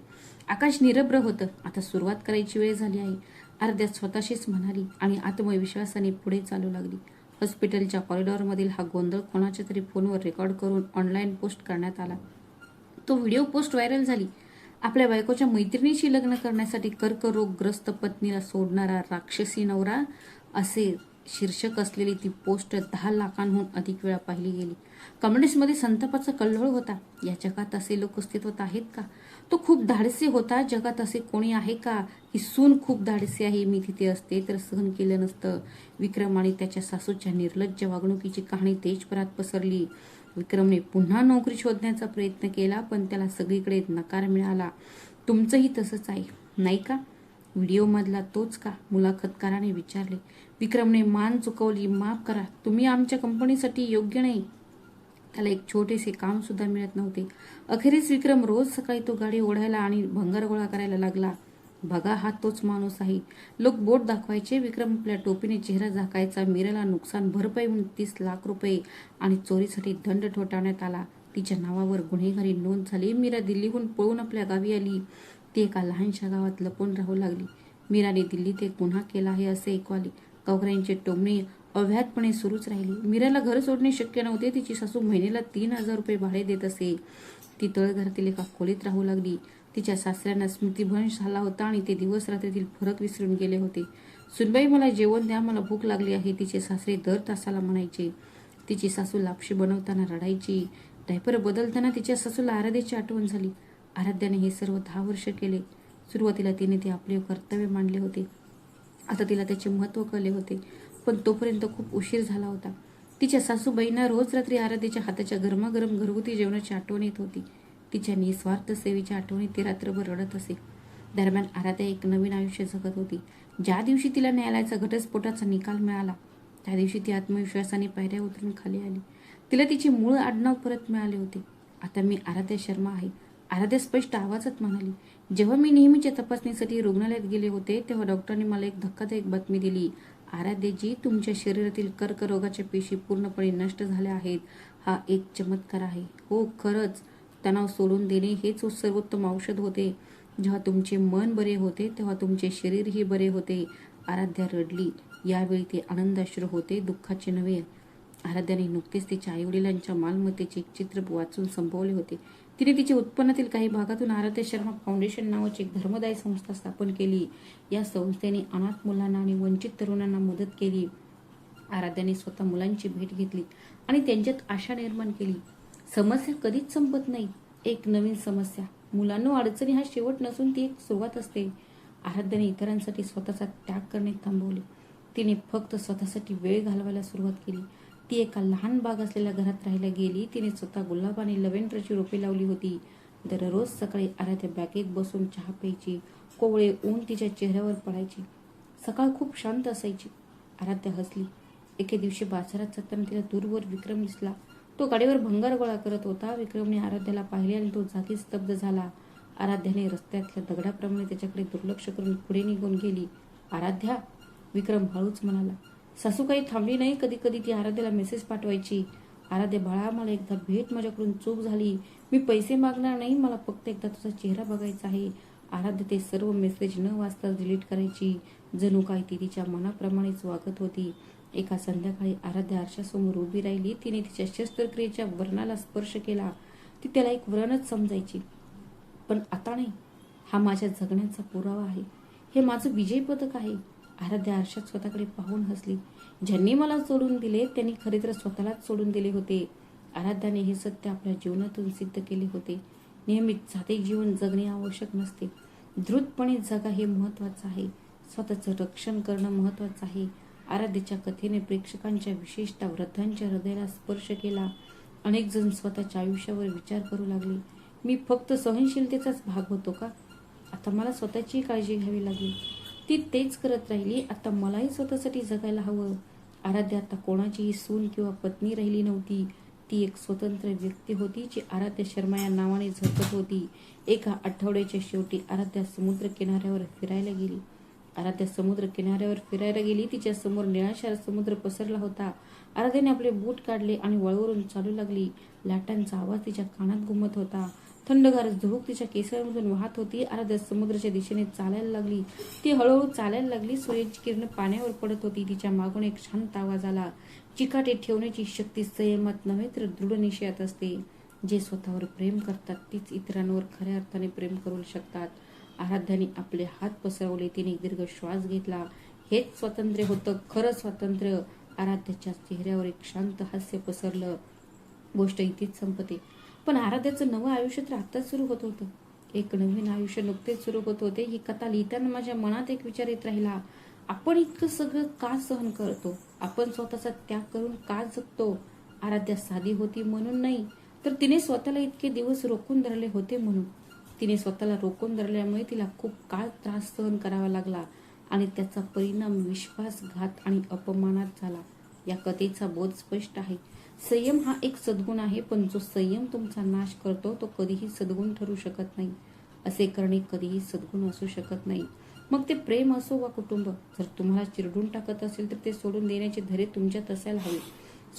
आकाश निरभ्र होतं. आता सुरुवात करायची वेळ झाली आहे, आराध्या स्वतःशीच म्हणाली आणि आत्मविश्वासाने पुढे चालू लागली. हॉस्पिटलच्या कॉरिडॉरमधील हा गोंधळ कोणाच्या तरी फोनवर रेकॉर्ड करून ऑनलाईन पोस्ट करण्यात आला. तो व्हिडिओ पोस्ट व्हायरल झाली. आपल्या बायकोच्या मैत्रिणीशी लग्न करण्यासाठी कर्करोगग्रस्त पत्नीला सोडणारा राक्षसी नवरा असे शीर्षक असलेली ती पोस्ट 10 लाखांहून अधिक वेळा पाहिली गेली. कमेंट्समध्ये संतापाचा कल्लोळ होता. या जगात असे लोक अस्तित्वात आहेत का? तो खूप धाडसी होता. जगात असे कोणी आहे का? ही सून खूप धाडसी आहे. मी तिथे असते तर सहन केलं नसतं. विक्रम आणि त्याच्या सासूच्या निर्लज्ज वागणुकीची कहाणी देशभरात पसरली. विक्रमने पुन्हा नोकरी शोधण्याचा प्रयत्न केला, पण त्याला सगळीकडे नकार मिळाला. तुमचंही तसंच आहे, नाही का? व्हिडिओमधला तोच का? मुलाखतकाराने विचारले. विक्रमने मान चुकवली. माफ करा, तुम्ही आमच्या कंपनीसाठी योग्य नाही. त्याला एक छोटेसे काम सुद्धा मिळत नव्हते. अखेरीस विक्रम रोज सकाळी तो गाडी ओढायला आणि भंगार गोळा करायला लागला. बघा, हा तोच माणूस आहे. लोक बोट दाखवायचे. विक्रम आपल्या टोपीने चेहरा झाकायचा. मीराला नुकसान भरपाई म्हणून 30 लाख रुपये आणि चोरीसाठी दंड ठोठावण्यात आला. तिच्या नावावर गुन्हेगारी नोंद झाली. मीरा दिल्लीहून पळून आपल्या गावी आली. ती एका लहानशा गावात लपून राहू लागली. मीराने दिल्लीत एक गुन्हा केला आहे असे ऐकू आले. गावकऱ्यांचे टोमणे अव्याहतपणे सुरूच राहिले. मीराला घर सोडणे शक्य नव्हते. तिची सासू महिन्याला 3000 रुपये भाडे देत असे. ती तळघरातील एका खोलीत राहू लागली. तिच्या सासऱ्यांना स्मृतिभ्रंश झाला होता आणि ते दिवस रात्रीतील फरक विसरून गेले होते. सुनबाई, मला जेवण द्या, मला भूक लागली आहे, तिचे सासरे दर तासाला म्हणायचे. तिची सासू लापशी बनवताना रडायची. डायपर बदलताना तिच्या सासूला आराध्याची आठवण झाली. आराध्याने हे सर्व 10 वर्ष केले. सुरुवातीला तिने ते आपले कर्तव्य मानले होते. आता तिला त्याचे महत्त्व कळले होते, पण तोपर्यंत खूप उशीर झाला होता. तिच्या सासूबाईंना रोज रात्री आराध्याच्या हाताच्या गरमागरम घरगुती जेवणाची आठवण येत होती. तिच्या निस्वार्थ सेवेच्या आठवणी ती रात्रभर रडत असे. दरम्यान आराध्या एक नवीन आयुष्य जगत होती. ज्या दिवशी तिला न्यायालयाचा घटस्फोटाचा निकाल मिळाला, त्या दिवशी ती आत्मविश्वासाने पायऱ्या उतरून खाली आली. तिला तिचे मूळ आडनाव परत मिळाले होते. आता मी आराध्या शर्मा आहे, आराध्या स्पष्ट आवाजात म्हणाली. जेव्हा मी नेहमीच्या तपासणीसाठी रुग्णालयात गेले होते, तेव्हा डॉक्टरांनी मला एक धक्कादायक बातमी दिली. आराध्यजी, तुमच्या शरीरातील कर्करोगाच्या पेशी पूर्णपणे नष्ट झाल्या आहेत. हा एक चमत्कार आहे. हो, खरंच. तणाव सोडून देणे हेच सर्वोत्तम औषध होते. जेव्हा तुमचे मन बरे होते, तेव्हा तुमचे शरीरही बरे होते. आराध्या रडली. यावेळी ते आनंदाश्रू होते, दुःखाचे नव्हे. आराध्याने नुकतेच तिच्या आईवडिलांच्या मालमत्तेचे एक चित्र वाचून संपवले होते. तिने तिच्या उत्पन्नातील काही भागातून आराध्या शर्मा फाउंडेशन नावाची एक धर्मदायी संस्था स्थापन केली. या संस्थेने अनाथ मुलांना आणि वंचित तरुणांना मदत केली. आराध्याने स्वतः मुलांची भेट घेतली आणि त्यांच्यात आशा निर्माण केली. समस्या कधीच संपत नाही. एक नवीन समस्या. मुलांना अडचणी हा शेवट नसून ती एक सुरुवात असते. आराध्याने इतरांसाठी स्वतःचा त्याग करणे थांबवले. तिने फक्त स्वतःसाठी वेळ घालवायला सुरुवात केली. ती एका लहान बाग असलेल्या घरात राहायला गेली. तिने स्वतः गुलाब आणि लव्हेंडरची रोपे लावली होती. दररोज सकाळी आराध्या बॅगेत बसून चहा प्यायची. कोवळे ऊन तिच्या चेहऱ्यावर पडायचे. सकाळ खूप शांत असायची. आराध्या हसली. एके दिवशी बाजारात जाताना तिला दूरवर विक्रम दिसला. तो गाडीवर भंगार गोळा करत होता. विक्रमने आराध्याला पाहिले आणि तो जागीच स्तब्ध झाला. आराध्याने रस्त्यातल्या दगडाप्रमाणे त्याच्याकडे दुर्लक्ष करून पुढे निघून गेली. आराध्या, विक्रम हळूच म्हणाला. सासू काही थांबली नाही. कधी कधी ती आराध्याला मेसेज पाठवायची. आराध्या, बाळा, मला एकदा भेट, माझ्याकडून चूक झाली. मी पैसे मागणार नाही, मला फक्त एकदा तुझा चेहरा बघायचा आहे. आराध्या ते सर्व मेसेज न वाचता डिलीट करायची. जणू काय ती तिच्या मनाप्रमाणेच वागत होती. एका संध्याकाळी आराध्या आरशासमोर उभी राहिली. तिने तिच्या शस्त्रक्रियेच्या वर्णाला स्पर्श केला. ती त्याला एक व्रणच समजायची. पण आता नाही. हा माझ्या जगण्याचा पुरावा आहे. हे माझं विजय पदक आहे. आराध्या आरशात स्वतःकडे पाहून हसली. ज्यांनी मला सोडून दिले त्यांनी खरे तर स्वतःलाच सोडून दिले होते. आराध्याने हे सत्य आपल्या जीवनातून सिद्ध केले होते. नियमित साधे जीवन जगणे आवश्यक नसते. द्रुतपणे जगा हे महत्वाचं आहे. स्वतःचं रक्षण करणं महत्वाचं आहे. आराध्याच्या कथेने प्रेक्षकांच्या, विशेषतः वृद्धांच्या हृदयाला स्पर्श केला. अनेक जण स्वतःच्या आयुष्यावर विचार करू लागले. मी फक्त सहनशीलतेचाच भाग होतो का? आता मला स्वतःची काळजी घ्यावी लागेल. ती तेच करत राहिली. आता मलाही स्वतःसाठी जगायला हवं. आराध्या आता कोणाचीही सून किंवा पत्नी राहिली नव्हती. ती एक स्वतंत्र व्यक्ती होती जी आराध्या शर्मा या नावाने झळकत होती. एका आठवड्याच्या शेवटी आराध्या समुद्र किनाऱ्यावर फिरायला गेली. तिच्या समोर निळाशार समुद्र पसरला होता. आराध्याने आपले बूट काढले आणि वळवरून चालू लागली. लाटांचा आवाज तिच्या कानात घुमत होता. थंडगार झुळूक तिच्या केसांमधून वाहत होती. आराध्या समुद्राच्या दिशेने चालायला लागली. ती हळूहळू चालायला लागली. सूर्याची किरण पाण्यावर पडत होती. तिच्या मागून एक शांत आवाज आला. चिकाटे ठेवण्याची शक्ती संयमात नव्हे तर दृढ निश्चयात असते. जे स्वतःवर प्रेम करतात तीच इतरांवर खऱ्या अर्थाने प्रेम करू शकतात. आराध्याने आपले हात पसरवले. तिने दीर्घ श्वास घेतला. हेच स्वातंत्र्य होतं, खरं स्वातंत्र्य. आराध्याच्या चेहऱ्यावर एक शांत हास्य पसरलं. गोष्ट इथेच संपते. पण आराध्याचं नवं आयुष्य तर आत्ताच सुरू होत होतं. एक नवीन आयुष्य नुकतेच सुरू होत होते. ही कथा लिहिताना माझ्या मनात एक विचार येत राहिला. आपण इतकं सगळं का सहन करतो? आपण स्वतःचा त्याग करून का जगतो? आराध्या साधी होती म्हणून नाही, तर तिने स्वतःला इतके दिवस रोखून धरले होते म्हणून. तिने स्वतःला रोखून धरल्यामुळे तिला खूप काळ त्रास सहन करावा लागला आणि त्याचा परिणाम विश्वासघात आणि अपमानात झाला. या कथेचा बोध स्पष्ट आहे. संयम हा एक सद्गुण आहे, पण जो संयम तुमचा नाश करतो तो कधीही सद्गुण ठरू शकत नाही. असे करणे कधीही सद्गुण असू शकत नाही. मग ते प्रेम असो वा कुटुंब. जर तुम्हाला चिरडून टाकत असेल तर ते सोडून देण्याचे धैर्य तुमच्यात असायला हवे.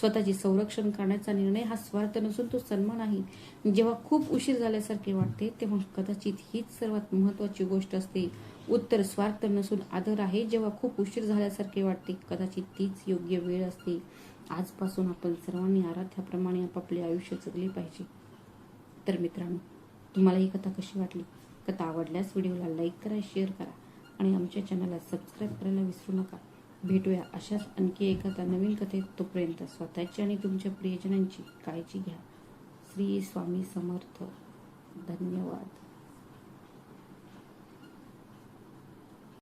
स्वतःचे संरक्षण करण्याचा निर्णय हा स्वार्थ नसून तो सन्मान आहे. जेव्हा खूप उशीर झाल्यासारखे वाटते तेव्हा कदाचित हीच सर्वात महत्वाची गोष्ट असते. उत्तर स्वार्थ नसून आदर आहे. जेव्हा खूप उशीर झाल्यासारखे वाटते कदाचित तीच योग्य वेळ असते. आजपासून आपण सर्वांनी आराध्याप्रमाणे आपापले आयुष्य जगले पाहिजे. तर मित्रांनो, तुम्हाला ही कथा कशी वाटली? कथा आवडल्यास व्हिडिओला लाईक करा, शेअर करा आणि आमच्या चॅनलला सबस्क्राईब करायला विसरू नका. भेटूया अशाच आणखी एखाद्या नवीन कथेत. तोपर्यंत स्वतःची आणि तुमच्या प्रियजनांची काळजी घ्या. श्री स्वामी समर्थ. धन्यवाद.